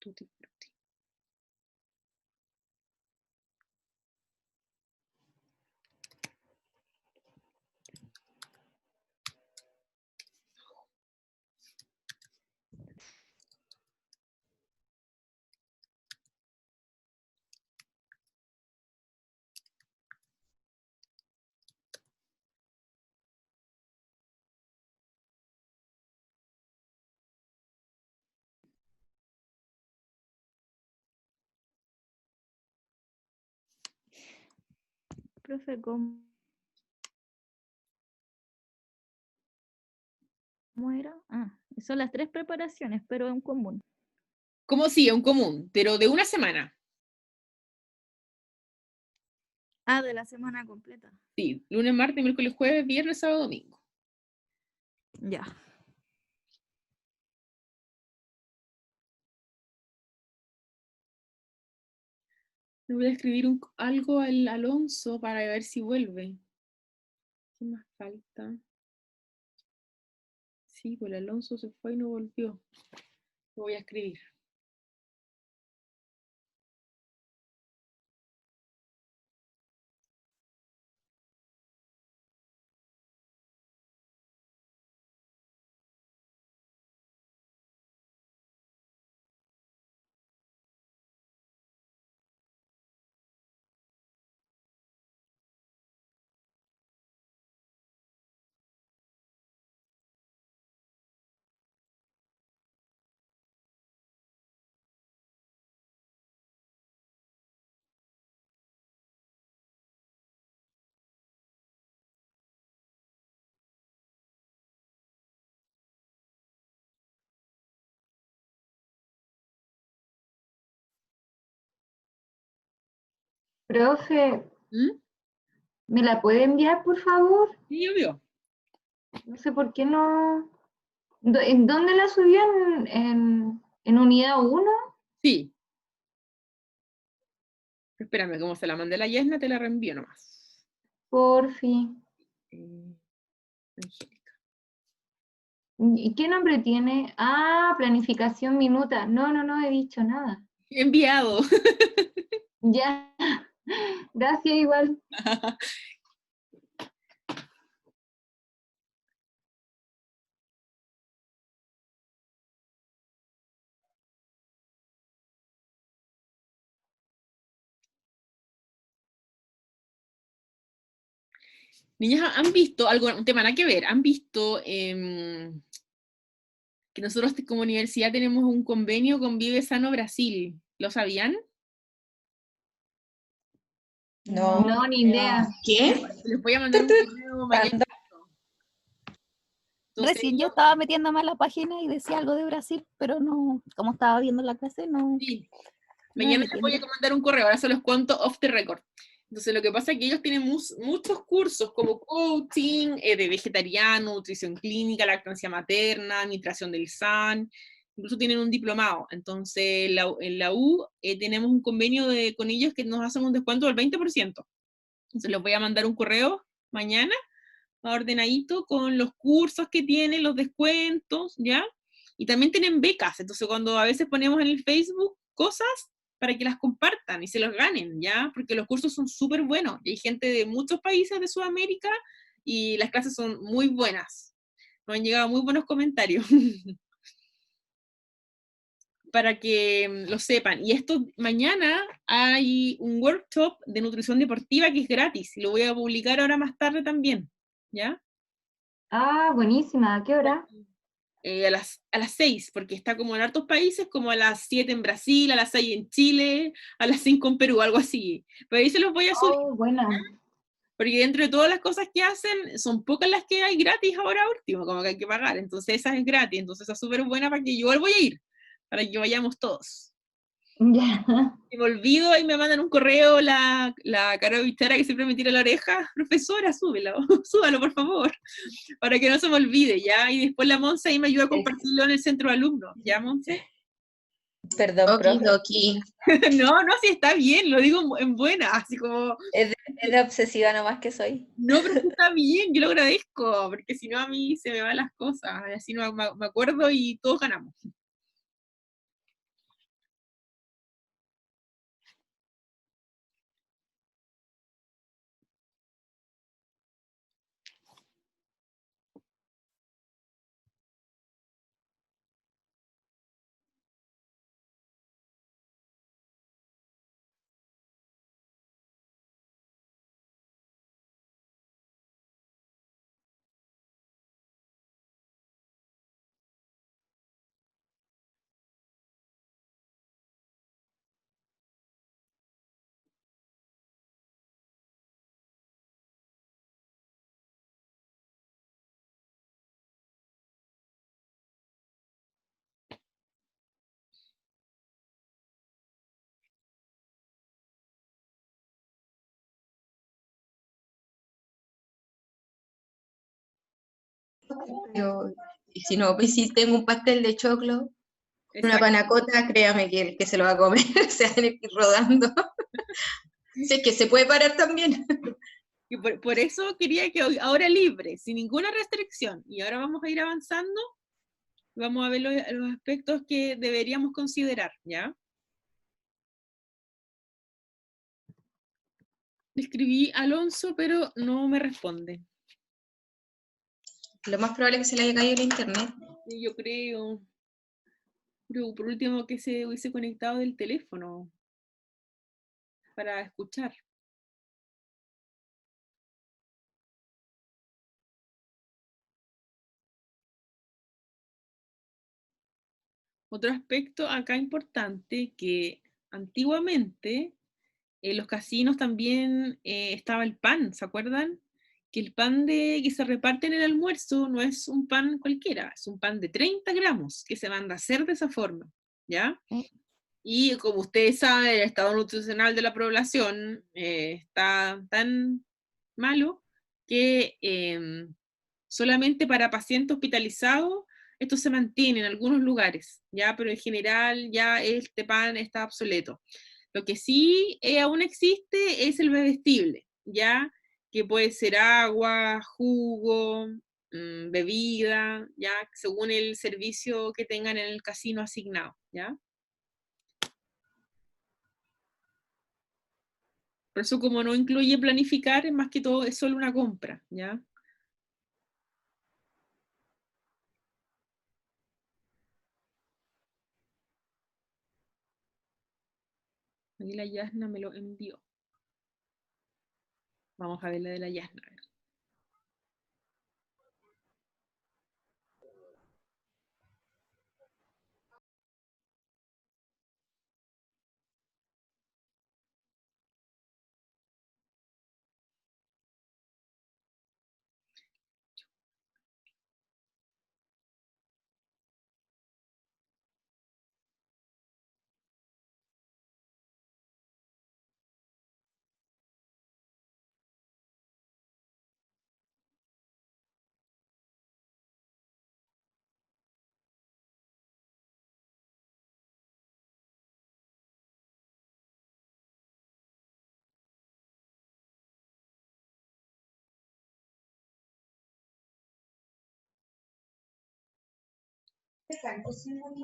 Tutti. profe, ¿cómo era? Ah, son las 3 preparaciones, pero en común. Como sí, es un común, pero de una semana. Ah, de la semana completa. Sí, lunes, martes, miércoles, jueves, viernes, sábado, domingo. Ya. Le voy a escribir algo al Alonso para ver si vuelve. ¿Qué más falta? Sí, pues el Alonso se fue y no volvió. Lo voy a escribir. Profe, ¿Mm? ¿me la puede enviar, por favor? Sí, obvio. No sé por qué no. ¿En dónde la subió? ¿En unidad 1? Sí. Espérame, como se la mandé a la Yesna, te la reenvío nomás. Por fin. Angélica. ¿Y qué nombre tiene? Ah, planificación minuta. No he dicho nada. Enviado. Ya. Gracias igual. Niñas, ¿han visto algo, un tema nada que ver? ¿Han visto que nosotros como universidad tenemos un convenio con Vive Sano Brasil? ¿Lo sabían? No. No, ni idea. ¿Qué? Les voy a mandar un correo mañana. Entonces, Recién yo estaba metiéndome a la página y decía algo de Brasil, pero no, como estaba viendo la clase, no. sí, No me mañana metí les en voy a mandar un correo, ahora se los cuento off the record. Entonces lo que pasa es que ellos tienen muchos cursos como coaching, de vegetariano, nutrición clínica, lactancia materna, administración del SAN, incluso tienen un diplomado. Entonces en la U tenemos un convenio con ellos que nos hacen un descuento del 20%. Entonces les voy a mandar un correo mañana, ordenadito, con los cursos que tienen, los descuentos, ¿ya? Y también tienen becas, entonces cuando a veces ponemos en el Facebook cosas para que las compartan y se los ganen, ¿ya? Porque los cursos son súper buenos y hay gente de muchos países de Sudamérica y las clases son muy buenas. Nos han llegado muy buenos comentarios para que lo sepan. Y esto, mañana hay un workshop de nutrición deportiva que es gratis y lo voy a publicar ahora más tarde también, ¿ya? Ah, buenísima. ¿A qué hora? A las 6, porque está como en hartos países, como a las 7 en Brasil, a las 6 en Chile, a las 5 en Perú, algo así. Pero ahí se los voy a subir, Oh, buena. porque dentro de todas las cosas que hacen, son pocas las que hay gratis ahora último, como que hay que pagar. Entonces esa es gratis, entonces esa es súper buena para que yo voy a ir, para que vayamos todos. Ya. Si me olvido y me mandan un correo la Caro Bichara que siempre me tira la oreja, profesora, súbelo, súbalo por favor, para que no se me olvide, ¿ya? Y después la Monse ahí me ayuda a compartirlo en el centro de alumnos, ¿ya, Monse? Perdón, profe. Okidoki. No, no, sí está bien, lo digo en buena, así como, Es de obsesiva nomás que soy. no, pero sí está bien, yo lo agradezco, porque si no a mí se me van las cosas, y así no me acuerdo y todos ganamos. Y si no, pues si tengo un pastel de choclo, una panacota, créame que el que se lo va a comer se va a tener que ir rodando. Si es que se puede parar también. Y por eso quería que ahora libre, sin ninguna restricción. Y ahora vamos a ir avanzando. Vamos a ver los aspectos que deberíamos considerar, ¿ya? Le escribí a Alonso, pero no me responde. Lo más probable es que se le haya caído el internet. Sí, yo creo. Pero por último que se hubiese conectado del teléfono para escuchar. Otro aspecto acá importante, que antiguamente en los casinos también estaba el pan, ¿se acuerdan? Que el pan que se reparte en el almuerzo no es un pan cualquiera, es un pan de 30 gramos que se manda a hacer de esa forma, ¿ya? Y como ustedes saben, el estado nutricional de la población está tan malo que solamente para pacientes hospitalizados esto se mantiene en algunos lugares, ¿ya? Pero en general ya este pan está obsoleto. Lo que sí aún existe es el bebestible, ¿ya? Que puede ser agua, jugo, bebida, ¿ya? Según el servicio que tengan en el casino asignado, ¿ya? Por eso como no incluye planificar, es más que todo, es solo una compra, ¿ya? Aquí la Yasna me lo envió. Vamos a ver la de la Yasna. A ver.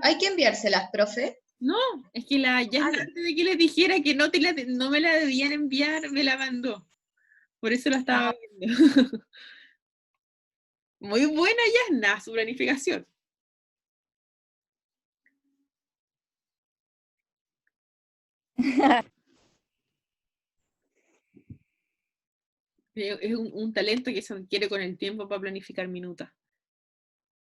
Hay que enviárselas, profe. No, es que la Yasna, antes de que les dijera que no me la debían enviar, me la mandó. Por eso la estaba viendo. Muy buena Yasna, su planificación. Es un talento que se adquiere con el tiempo para planificar minutas.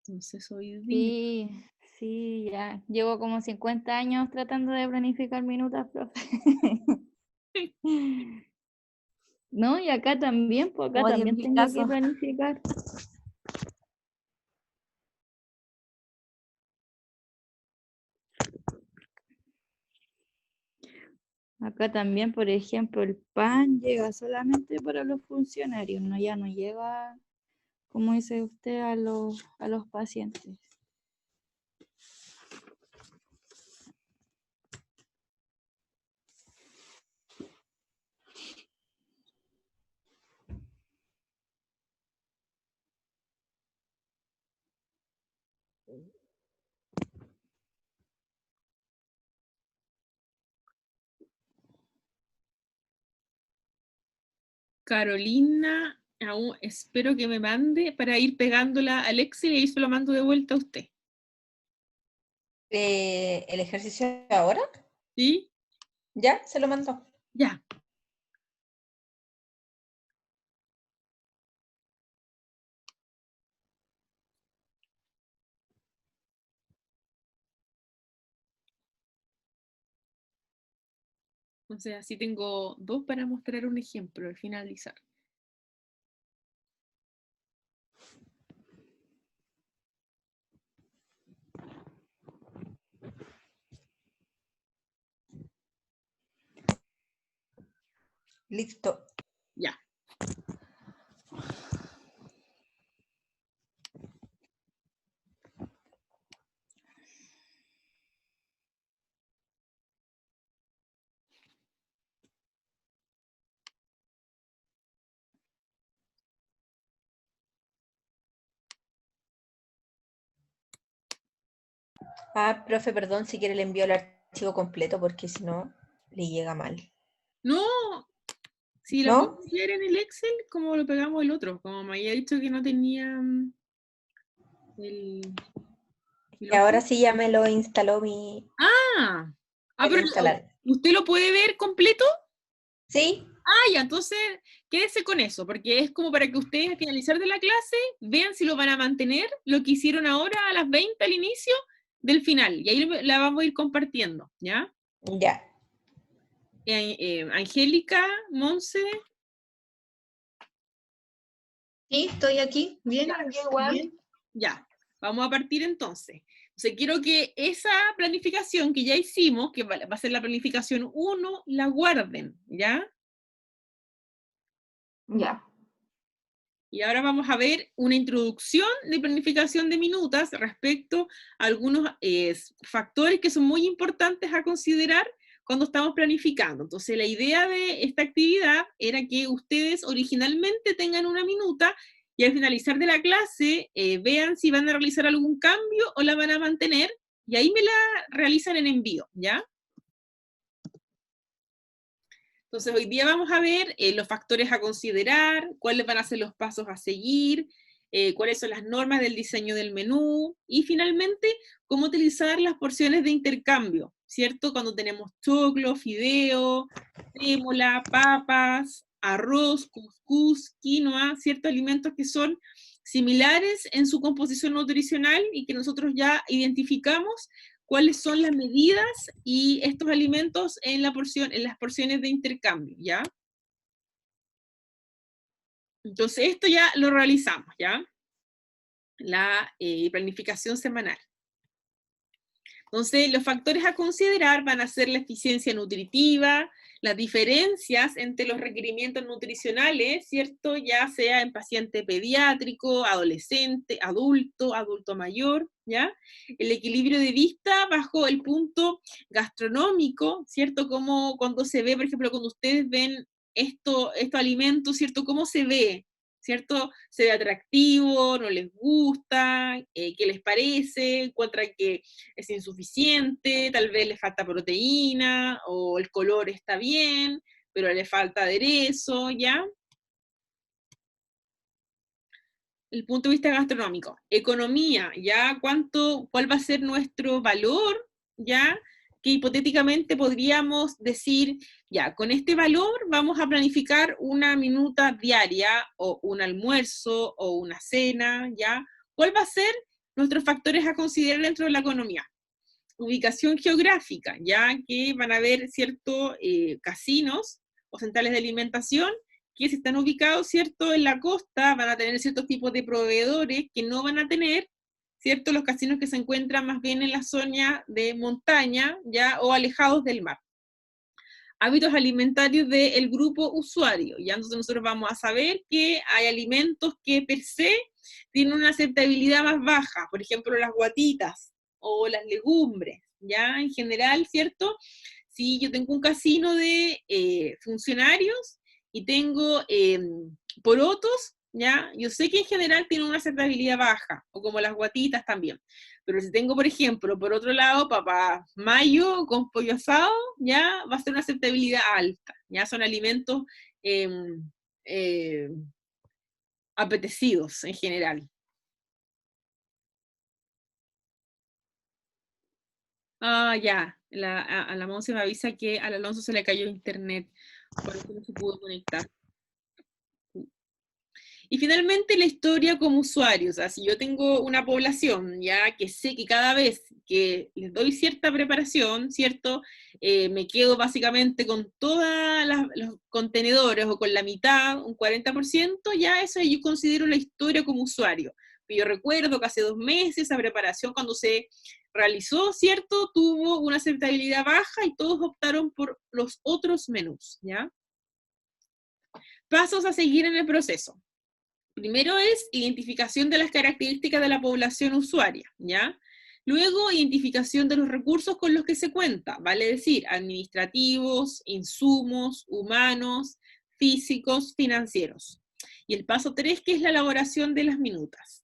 Entonces hoy día... Sí, sí, ya. Llevo como 50 años tratando de planificar minutas, profe. No, y acá también, pues acá Odio también mi tengo que caso. planificar. Acá también, por ejemplo, el pan llega solamente para los funcionarios, no, ya no llega, como dice usted, a los pacientes. Carolina, aún espero que me mande para ir pegándola al Excel y ahí se lo mando de vuelta a usted. ¿El ejercicio ahora? ¿Sí? ¿Ya? ¿Se lo mandó? Ya. Entonces así tengo 2 para mostrar un ejemplo al finalizar. Listo. Ya. Ah, profe, perdón, si quiere le envío el archivo completo porque si no le llega mal. No, si lo ¿No? podemos ver en el Excel, como lo pegamos el otro, como me había dicho que no tenía el... Y ahora sí ya me lo instaló Ah, pero instalar. ¿usted lo puede ver completo? ¿Sí? Ya, entonces quédese con eso, porque es como para que ustedes al finalizar de la clase vean si lo van a mantener, lo que hicieron ahora a las 20 al inicio del final, y ahí la vamos a ir compartiendo, ¿ya? Ya. Angélica, Monse. Sí, estoy aquí. Bien, igual. bien. Ya, vamos a partir entonces. Entonces quiero que esa planificación que ya hicimos, que va a ser la planificación 1, la guarden, ¿ya? Ya. Y ahora vamos a ver una introducción de planificación de minutas respecto a algunos factores que son muy importantes a considerar cuando estamos planificando. Entonces la idea de esta actividad era que ustedes originalmente tengan una minuta y al finalizar de la clase vean si van a realizar algún cambio o la van a mantener y ahí me la realizan en envío, ¿ya? Entonces hoy día vamos a ver los factores a considerar, cuáles van a ser los pasos a seguir, cuáles son las normas del diseño del menú y finalmente cómo utilizar las porciones de intercambio, ¿cierto? Cuando tenemos choclo, fideo, sémola, papas, arroz, cuscús, quinoa, ciertos alimentos que son similares en su composición nutricional y que nosotros ya identificamos cuáles son las medidas y estos alimentos en las porciones de intercambio, ¿ya? Entonces esto ya lo realizamos, ¿ya? La planificación semanal. Entonces los factores a considerar van a ser la eficiencia nutritiva, las diferencias entre los requerimientos nutricionales, ¿cierto? Ya sea en paciente pediátrico, adolescente, adulto mayor, ¿ya? El equilibrio de vista bajo el punto gastronómico, ¿cierto? Como cuando se ve, por ejemplo, cuando ustedes ven estos alimentos, ¿cierto? ¿Cómo se ve? ¿Cierto? ¿Se ve atractivo? ¿No les gusta? ¿Qué les parece? ¿Encuentran que es insuficiente? Tal vez le falta proteína, o el color está bien, pero le falta aderezo, ¿ya? El punto de vista gastronómico. Economía, ¿ya? ¿Cuál va a ser nuestro valor, ¿ya? Que hipotéticamente podríamos decir, ya, con este valor vamos a planificar una minuta diaria, o un almuerzo, o una cena, ¿ya? ¿Cuál va a ser nuestros factores a considerar dentro de la economía? Ubicación geográfica, ya que van a haber ciertos casinos o centrales de alimentación que si están ubicados, ¿cierto?, en la costa, van a tener ciertos tipos de proveedores que no van a tener, ¿cierto?, los casinos que se encuentran más bien en la zona de montaña, ¿ya?, o alejados del mar. Hábitos alimentarios del grupo usuario, ya entonces nosotros vamos a saber que hay alimentos que per se tienen una aceptabilidad más baja, por ejemplo, las guatitas o las legumbres, ya en general, ¿cierto? Si yo tengo un casino de funcionarios y tengo porotos, ¿ya? Yo sé que en general tienen una aceptabilidad baja, o como las guatitas también. Pero si tengo, por ejemplo, por otro lado, papá mayo con pollo asado, ya va a ser una aceptabilidad alta. Ya son alimentos apetecidos en general. Ya. A la Monse me avisa que al Alonso se le cayó internet, por eso no se pudo conectar. Y finalmente la historia como usuario, o sea, si yo tengo una población ya que sé que cada vez que les doy cierta preparación, ¿cierto? Me quedo básicamente con todos los contenedores o con la mitad, un 40%, ya eso yo considero la historia como usuario. Yo recuerdo que hace 2 meses esa preparación cuando se realizó, ¿cierto? Tuvo una aceptabilidad baja y todos optaron por los otros menús, ¿ya? Pasos a seguir en el proceso. Primero es identificación de las características de la población usuaria, ¿ya? Luego, identificación de los recursos con los que se cuenta, vale decir, administrativos, insumos, humanos, físicos, financieros. Y el paso 3, que es la elaboración de las minutas.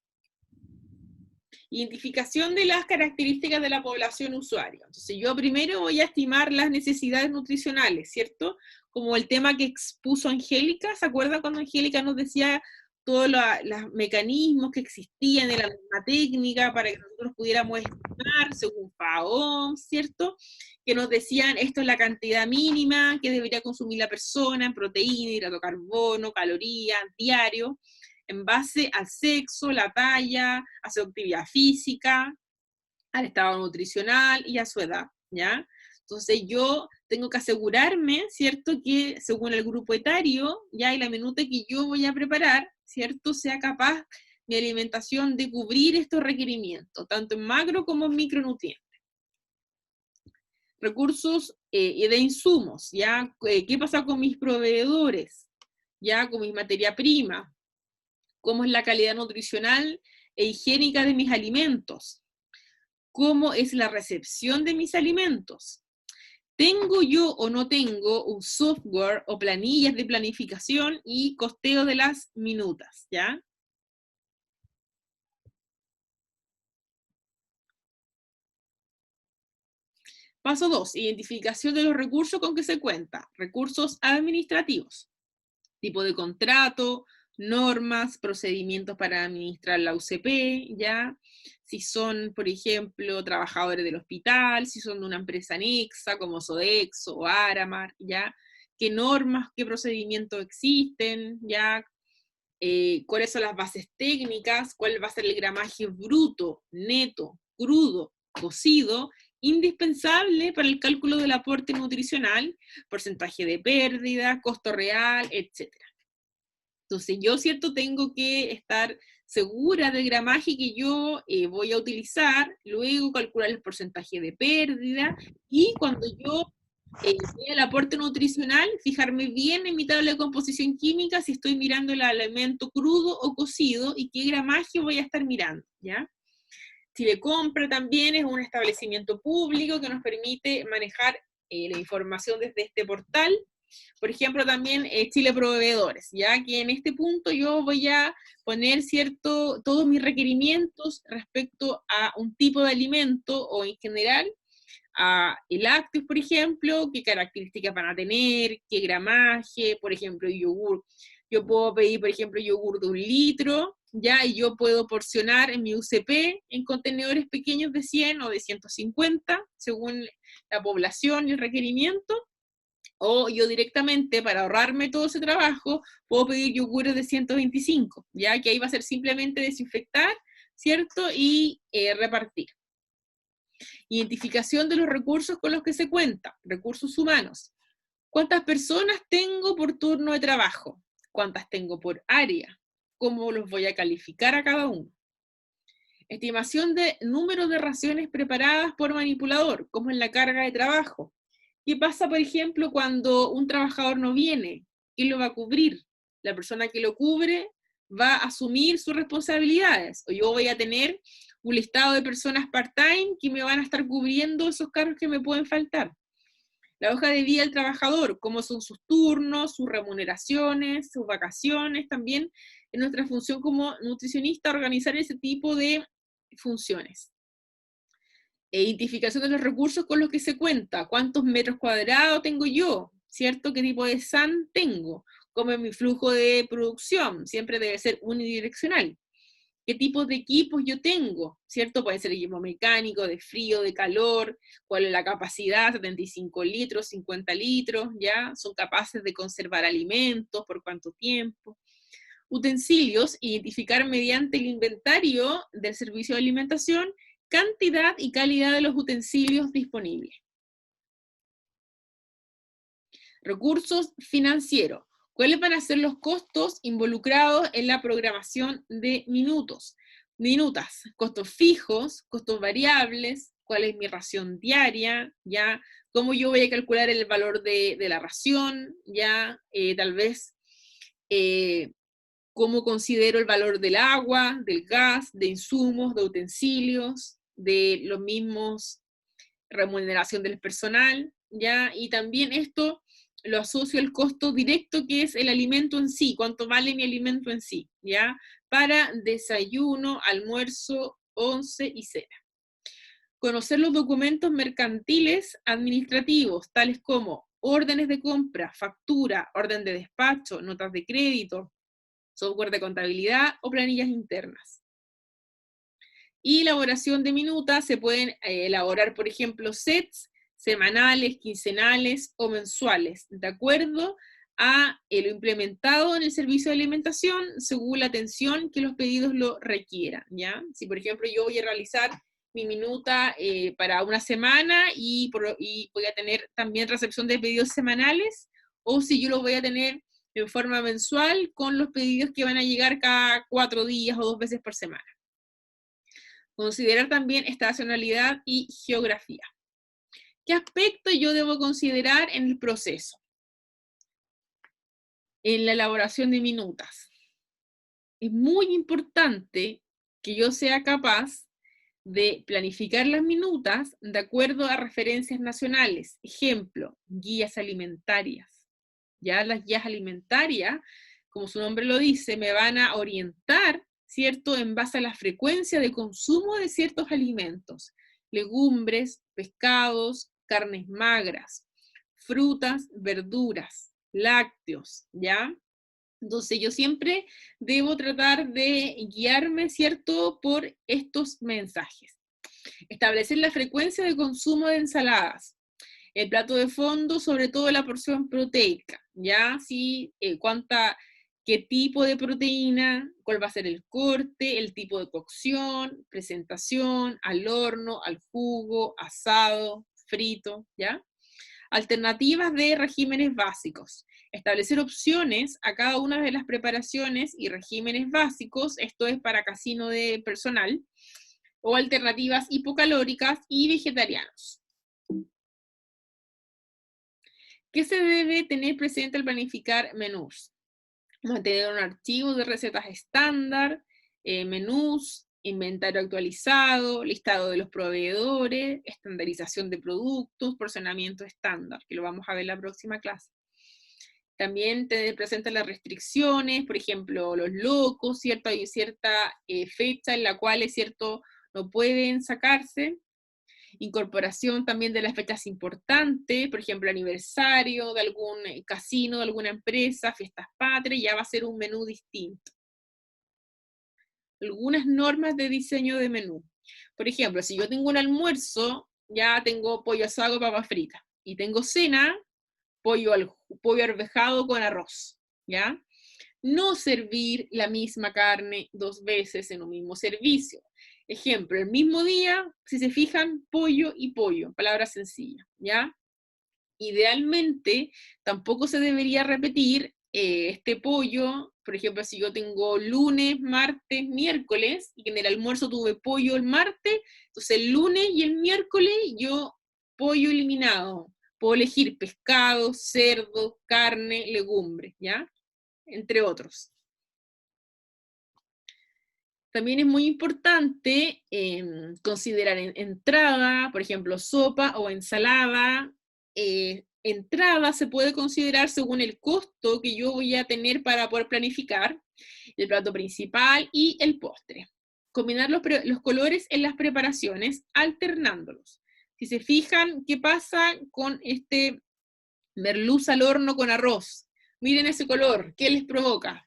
Identificación de las características de la población usuaria. Entonces yo primero voy a estimar las necesidades nutricionales, ¿cierto? Como el tema que expuso Angélica, ¿se acuerdan cuando Angélica nos decía todos los mecanismos que existían en la misma técnica para que nosotros pudiéramos estimar según FAO, ¿cierto? Que nos decían, esto es la cantidad mínima que debería consumir la persona en proteína, hidrato de carbono, calorías, diario, en base al sexo, la talla, a su actividad física, al estado nutricional y a su edad, ¿ya? Entonces yo tengo que asegurarme, ¿cierto?, que según el grupo etario, ya, y la minuta que yo voy a preparar, ¿cierto?, sea capaz mi alimentación de cubrir estos requerimientos, tanto en macro como en micronutrientes. Recursos y de insumos, ¿ya? ¿Qué pasa con mis proveedores? ¿Ya? Con mi materia prima. ¿Cómo es la calidad nutricional e higiénica de mis alimentos? ¿Cómo es la recepción de mis alimentos? ¿Tengo yo o no tengo un software o planillas de planificación y costeo de las minutas? ¿Ya? Paso 2, identificación de los recursos con que se cuenta. Recursos administrativos, tipo de contrato, normas, procedimientos para administrar la UCP, ¿ya? Si son, por ejemplo, trabajadores del hospital, si son de una empresa anexa como Sodexo o Aramar, ¿ya? ¿Qué normas, qué procedimientos existen, ¿ya? ¿Cuáles son las bases técnicas? ¿Cuál va a ser el gramaje bruto, neto, crudo, cocido, indispensable para el cálculo del aporte nutricional, porcentaje de pérdida, costo real, etcétera? Entonces yo, ¿cierto?, tengo que estar segura del gramaje que yo voy a utilizar, luego calcular el porcentaje de pérdida, y cuando yo vea el aporte nutricional, fijarme bien en mi tabla de composición química si estoy mirando el alimento crudo o cocido, y qué gramaje voy a estar mirando, ¿ya? Chile Compra también es un establecimiento público que nos permite manejar la información desde este portal. Por ejemplo, también Chile Proveedores, ya que en este punto yo voy a poner, ¿cierto?, todos mis requerimientos respecto a un tipo de alimento o en general a el lácteos, por ejemplo, qué características van a tener, qué gramaje, por ejemplo, yogur. Yo puedo pedir, por ejemplo, yogur de 1 litro, ya, y yo puedo porcionar en mi UCP en contenedores pequeños de 100 o de 150, según la población y el requerimiento. O yo directamente, para ahorrarme todo ese trabajo, puedo pedir yogures de 125, ya que ahí va a ser simplemente desinfectar, ¿cierto? Y repartir. Identificación de los recursos con los que se cuenta, recursos humanos. ¿Cuántas personas tengo por turno de trabajo? ¿Cuántas tengo por área? ¿Cómo los voy a calificar a cada uno? Estimación de número de raciones preparadas por manipulador, ¿cómo es la carga de trabajo? ¿Qué pasa, por ejemplo, cuando un trabajador no viene? ¿Quién lo va a cubrir? La persona que lo cubre va a asumir sus responsabilidades. O yo voy a tener un listado de personas part-time que me van a estar cubriendo esos cargos que me pueden faltar. La hoja de vida del trabajador, cómo son sus turnos, sus remuneraciones, sus vacaciones, también en nuestra función como nutricionista, organizar ese tipo de funciones. Identificación de los recursos con los que se cuenta, cuántos metros cuadrados tengo yo, ¿cierto? ¿Qué tipo de SAN tengo? ¿Cómo es mi flujo de producción? Siempre debe ser unidireccional. ¿Qué tipos de equipos yo tengo? ¿Cierto? Puede ser equipo mecánico, de frío, de calor, cuál es la capacidad, 75 litros, 50 litros, ¿ya? Son capaces de conservar alimentos, por cuánto tiempo. Utensilios, identificar mediante el inventario del servicio de alimentación cantidad y calidad de los utensilios disponibles. Recursos financieros. ¿Cuáles van a ser los costos involucrados en la programación de minutas? Costos fijos, costos variables, cuál es mi ración diaria, ¿ya? Cómo yo voy a calcular el valor de la ración, ¿ya? Tal vez cómo considero el valor del agua, del gas, de insumos, de utensilios, de los mismos remuneración del personal, ¿ya? Y también esto lo asocio al costo directo, que es el alimento en sí, cuánto vale mi alimento en sí, ¿ya? Para desayuno, almuerzo once y cena. Conocer los documentos mercantiles administrativos, tales como órdenes de compra, factura, orden de despacho, notas de crédito, software de contabilidad o planillas internas. Y elaboración de minutas, se pueden elaborar, por ejemplo, sets semanales, quincenales o mensuales, de acuerdo a lo implementado en el servicio de alimentación, según la atención que los pedidos lo requieran, ¿ya? Si, por ejemplo, yo voy a realizar mi minuta para una semana y voy a tener también recepción de pedidos semanales, o si yo lo voy a tener en forma mensual con los pedidos que van a llegar cada 4 días o 2 veces por semana. Considerar también estacionalidad y geografía. ¿Qué aspecto yo debo considerar en el proceso? En la elaboración de minutas. Es muy importante que yo sea capaz de planificar las minutas de acuerdo a referencias nacionales. Ejemplo, guías alimentarias. Ya las guías alimentarias, como su nombre lo dice, me van a orientar, ¿cierto?, en base a la frecuencia de consumo de ciertos alimentos. Legumbres, pescados, carnes magras, frutas, verduras, lácteos, ¿ya? Entonces yo siempre debo tratar de guiarme, ¿cierto?, por estos mensajes. Establecer la frecuencia de consumo de ensaladas. El plato de fondo, sobre todo la porción proteica, ¿ya? Sí, qué tipo de proteína, cuál va a ser el corte, el tipo de cocción, presentación, al horno, al jugo, asado, frito, ¿ya? Alternativas de regímenes básicos. Establecer opciones a cada una de las preparaciones y regímenes básicos, esto es para casino de personal, o alternativas hipocalóricas y vegetarianos. ¿Qué se debe tener presente al planificar menús? Mantener un archivo de recetas estándar, menús, inventario actualizado, listado de los proveedores, estandarización de productos, porcionamiento estándar, que lo vamos a ver en la próxima clase. También tener presente las restricciones, por ejemplo, los locos, ¿cierto? Hay cierta fecha en la cual, es cierto, no pueden sacarse. Incorporación también de las fechas importantes, por ejemplo, aniversario de algún casino, de alguna empresa, fiestas patrias, ya va a ser un menú distinto. Algunas normas de diseño de menú. Por ejemplo, si yo tengo un almuerzo, ya tengo pollo asado con papas fritas, y tengo cena, pollo arvejado con arroz, ¿ya? No servir la misma carne 2 veces en un mismo servicio. Ejemplo, el mismo día, si se fijan, pollo y pollo, palabra sencilla, ¿ya? Idealmente, tampoco se debería repetir este pollo, por ejemplo, si yo tengo lunes, martes, miércoles, y que en el almuerzo tuve pollo el martes, entonces el lunes y el miércoles yo pollo eliminado. Puedo elegir pescado, cerdo, carne, legumbre, ¿ya? Entre otros. También es muy importante considerar entrada, por ejemplo, sopa o ensalada. Entrada se puede considerar según el costo que yo voy a tener para poder planificar, el plato principal y el postre. Combinar los colores en las preparaciones, alternándolos. Si se fijan, ¿qué pasa con este merluza al horno con arroz? Miren ese color, ¿qué les provoca?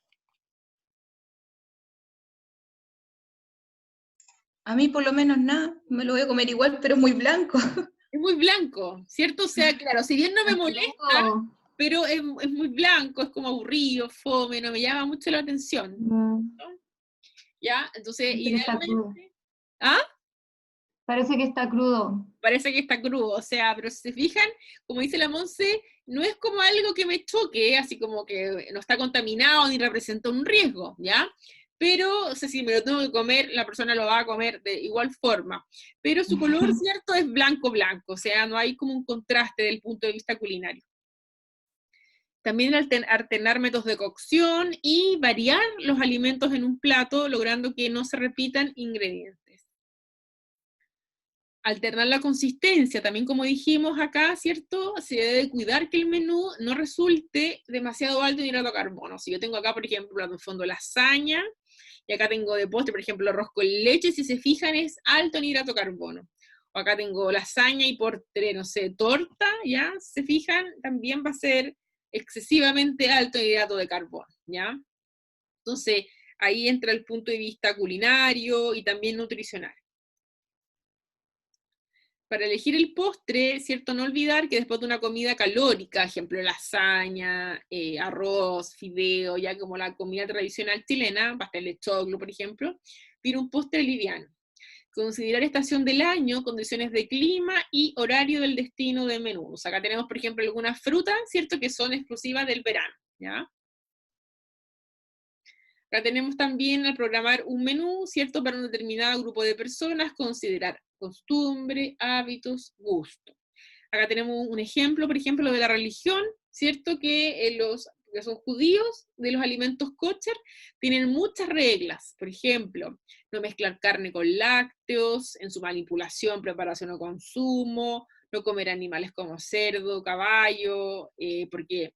A mí por lo menos nada, me lo voy a comer igual, pero es muy blanco. Es muy blanco, ¿cierto? O sea, claro, si bien no me molesta, pero es muy blanco, es como aburrido, fome, no me llama mucho la atención, ¿no? ¿Ya? Entonces, idealmente... ¿Ah? Parece que está crudo. Parece que está crudo, o sea, pero si se fijan, como dice la Monse, no es como algo que me choque, así como que no está contaminado ni representa un riesgo, ¿ya? Pero, o sea, si me lo tengo que comer, la persona lo va a comer de igual forma. Pero su color, ¿cierto?, es blanco-blanco, o sea, no hay como un contraste desde el punto de vista culinario. También alternar métodos de cocción y variar los alimentos en un plato, logrando que no se repitan ingredientes. Alternar la consistencia, también como dijimos acá, ¿cierto? Se debe cuidar que el menú no resulte demasiado alto en hidrato de carbono. Si yo tengo acá, por ejemplo, plato de fondo lasaña, Y acá tengo de postre, por ejemplo, arroz con leche, si se fijan, es alto en hidrato de carbono. O acá tengo lasaña y postre, no sé, torta, ¿ya? Si se fijan, también va a ser excesivamente alto en hidrato de carbono, ¿ya? Entonces, ahí entra el punto de vista culinario y también nutricional. Para elegir el postre, ¿cierto? No olvidar que después de una comida calórica, ejemplo, lasaña, arroz, fideo, ya como la comida tradicional chilena, pastel de choclo, por ejemplo, tiene un postre liviano. Considerar estación del año, condiciones de clima y horario del destino de menú. O sea, acá tenemos, por ejemplo, algunas frutas, ¿cierto? Que son exclusivas del verano, ¿ya? Acá tenemos también al programar un menú, ¿cierto? Para un determinado grupo de personas, considerar costumbre, hábitos, gusto. Acá tenemos un ejemplo, por ejemplo, de la religión, ¿cierto? Que los que son judíos, de los alimentos kosher, tienen muchas reglas. Por ejemplo, no mezclar carne con lácteos, en su manipulación, preparación o consumo, no comer animales como cerdo, caballo, porque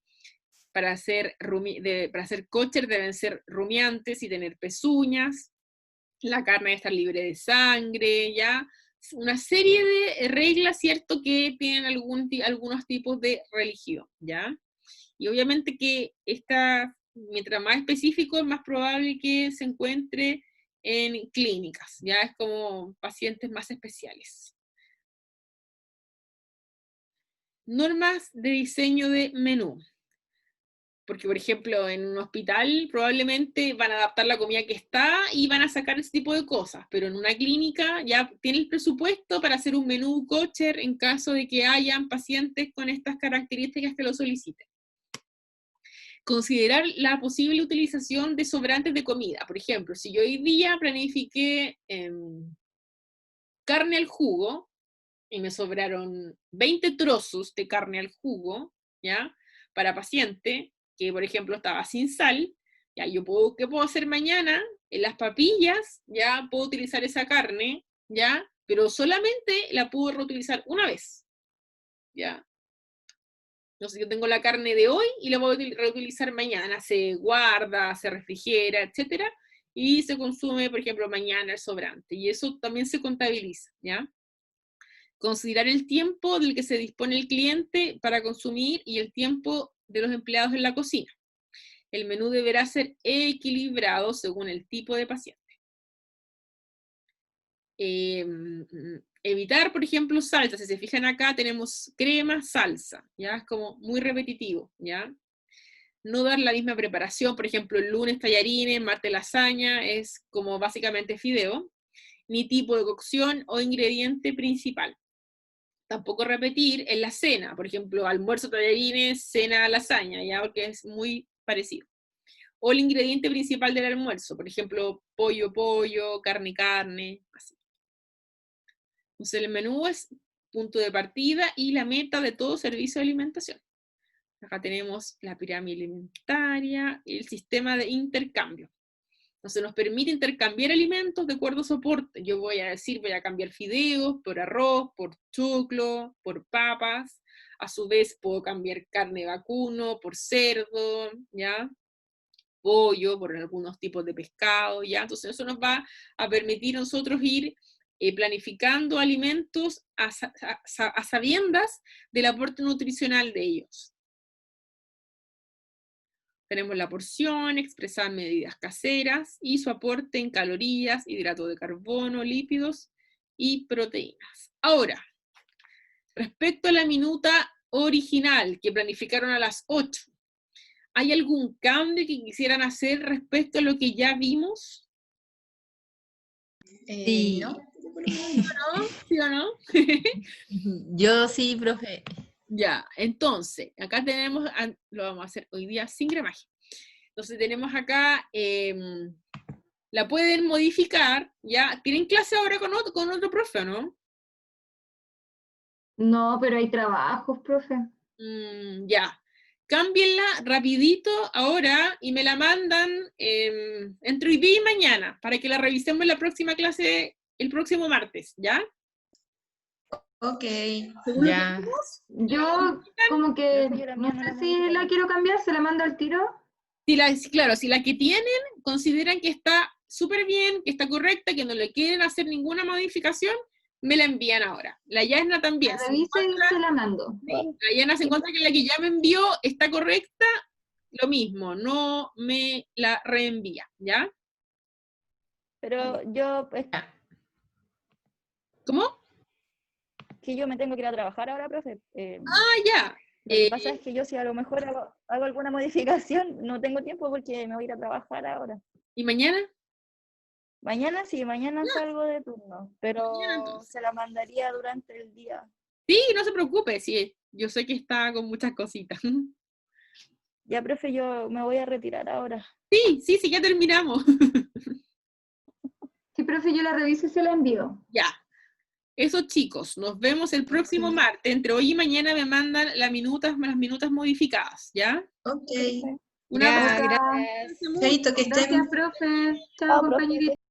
para ser kosher deben ser rumiantes y tener pezuñas, la carne debe estar libre de sangre, ¿ya? Una serie de reglas, ¿cierto?, que tienen algunos tipos de religión, ¿ya? Y obviamente que mientras más específico, es más probable que se encuentre en clínicas, ya es como pacientes más especiales. Normas de diseño de menú. Porque, por ejemplo, en un hospital probablemente van a adaptar la comida que está y van a sacar ese tipo de cosas, pero en una clínica ya tiene el presupuesto para hacer un menú kosher en caso de que hayan pacientes con estas características que lo soliciten. Considerar la posible utilización de sobrantes de comida. Por ejemplo, si yo hoy día planifiqué carne al jugo y me sobraron 20 trozos de carne al jugo, ¿ya? Para paciente, que por ejemplo estaba sin sal, ya ¿qué puedo hacer mañana? En las papillas, ya puedo utilizar esa carne, ya, pero solamente la puedo reutilizar una vez, ya. Entonces yo tengo la carne de hoy y la voy a reutilizar mañana, se guarda, se refrigera, etcétera, y se consume, por ejemplo, mañana el sobrante, y eso también se contabiliza, ¿ya? Considerar el tiempo del que se dispone el cliente para consumir y el tiempo de los empleados en la cocina. El menú deberá ser equilibrado según el tipo de paciente. Evitar, por ejemplo, salsa. Si se fijan acá, tenemos crema, salsa, ¿ya? Es como muy repetitivo, ¿ya? No dar la misma preparación, por ejemplo, el lunes tallarines, martes lasaña, es como básicamente fideo, ni tipo de cocción o ingrediente principal. Tampoco repetir en la cena, por ejemplo, almuerzo tallarines, cena lasaña, ya, porque es muy parecido. O el ingrediente principal del almuerzo, por ejemplo, pollo, carne, así. Entonces el menú es punto de partida y la meta de todo servicio de alimentación. Acá tenemos la pirámide alimentaria y el sistema de intercambio. Entonces nos permite intercambiar alimentos de acuerdo a soporte. Yo voy a cambiar fideos por arroz, por choclo, por papas. A su vez puedo cambiar carne vacuno por cerdo, ¿ya? Pollo por algunos tipos de pescado, ¿ya? Entonces eso nos va a permitir a nosotros ir planificando alimentos a sabiendas del aporte nutricional de ellos. Tenemos la porción, expresada en medidas caseras, y su aporte en calorías, hidratos de carbono, lípidos y proteínas. Ahora, respecto a la minuta original que planificaron a las 8, ¿hay algún cambio que quisieran hacer respecto a lo que ya vimos? Sí. ¿No? ¿Sí o no? Yo sí, profe. Ya, entonces, acá tenemos, lo vamos a hacer hoy día sin gramaje. Entonces tenemos acá, la pueden modificar, ¿ya? ¿Tienen clase ahora con otro profe, no? No, pero hay trabajos, profe. Ya. Cámbienla rapidito ahora y me la mandan entre hoy día y mañana para que la revisemos en la próxima clase el próximo martes, ¿ya? Ok, Ya. Yo como que no sé si la quiero cambiar, se la mando al tiro. Claro, si la que tienen consideran que está súper bien, que está correcta, que no le quieren hacer ninguna modificación, me la envían ahora. La Yana también. La reviso y se la mando. La Yana se encuentra que la que ya me envió está correcta, lo mismo, no me la reenvía, ¿ya? Pero yo, pues, ¿Cómo? que yo me tengo que ir a trabajar ahora, profe. Ya. Lo que pasa es que yo si a lo mejor hago alguna modificación, no tengo tiempo porque me voy a ir a trabajar ahora. ¿Y mañana? Mañana sí, mañana salgo de turno, pero Mañana, entonces. se la mandaría durante el día. Sí, no se preocupe, sí, yo sé que está con muchas cositas. Ya, profe, yo me voy a retirar ahora. Sí, ya terminamos. Sí, profe, yo la reviso y se la envío. Ya. Eso, chicos, nos vemos el próximo martes. Entre hoy y mañana me mandan las minutas modificadas, ¿ya? Ok. Un Ya, abrazo. gracias. Chaito, que estén Gracias, profe. Chao, Chao, profe. compañerita.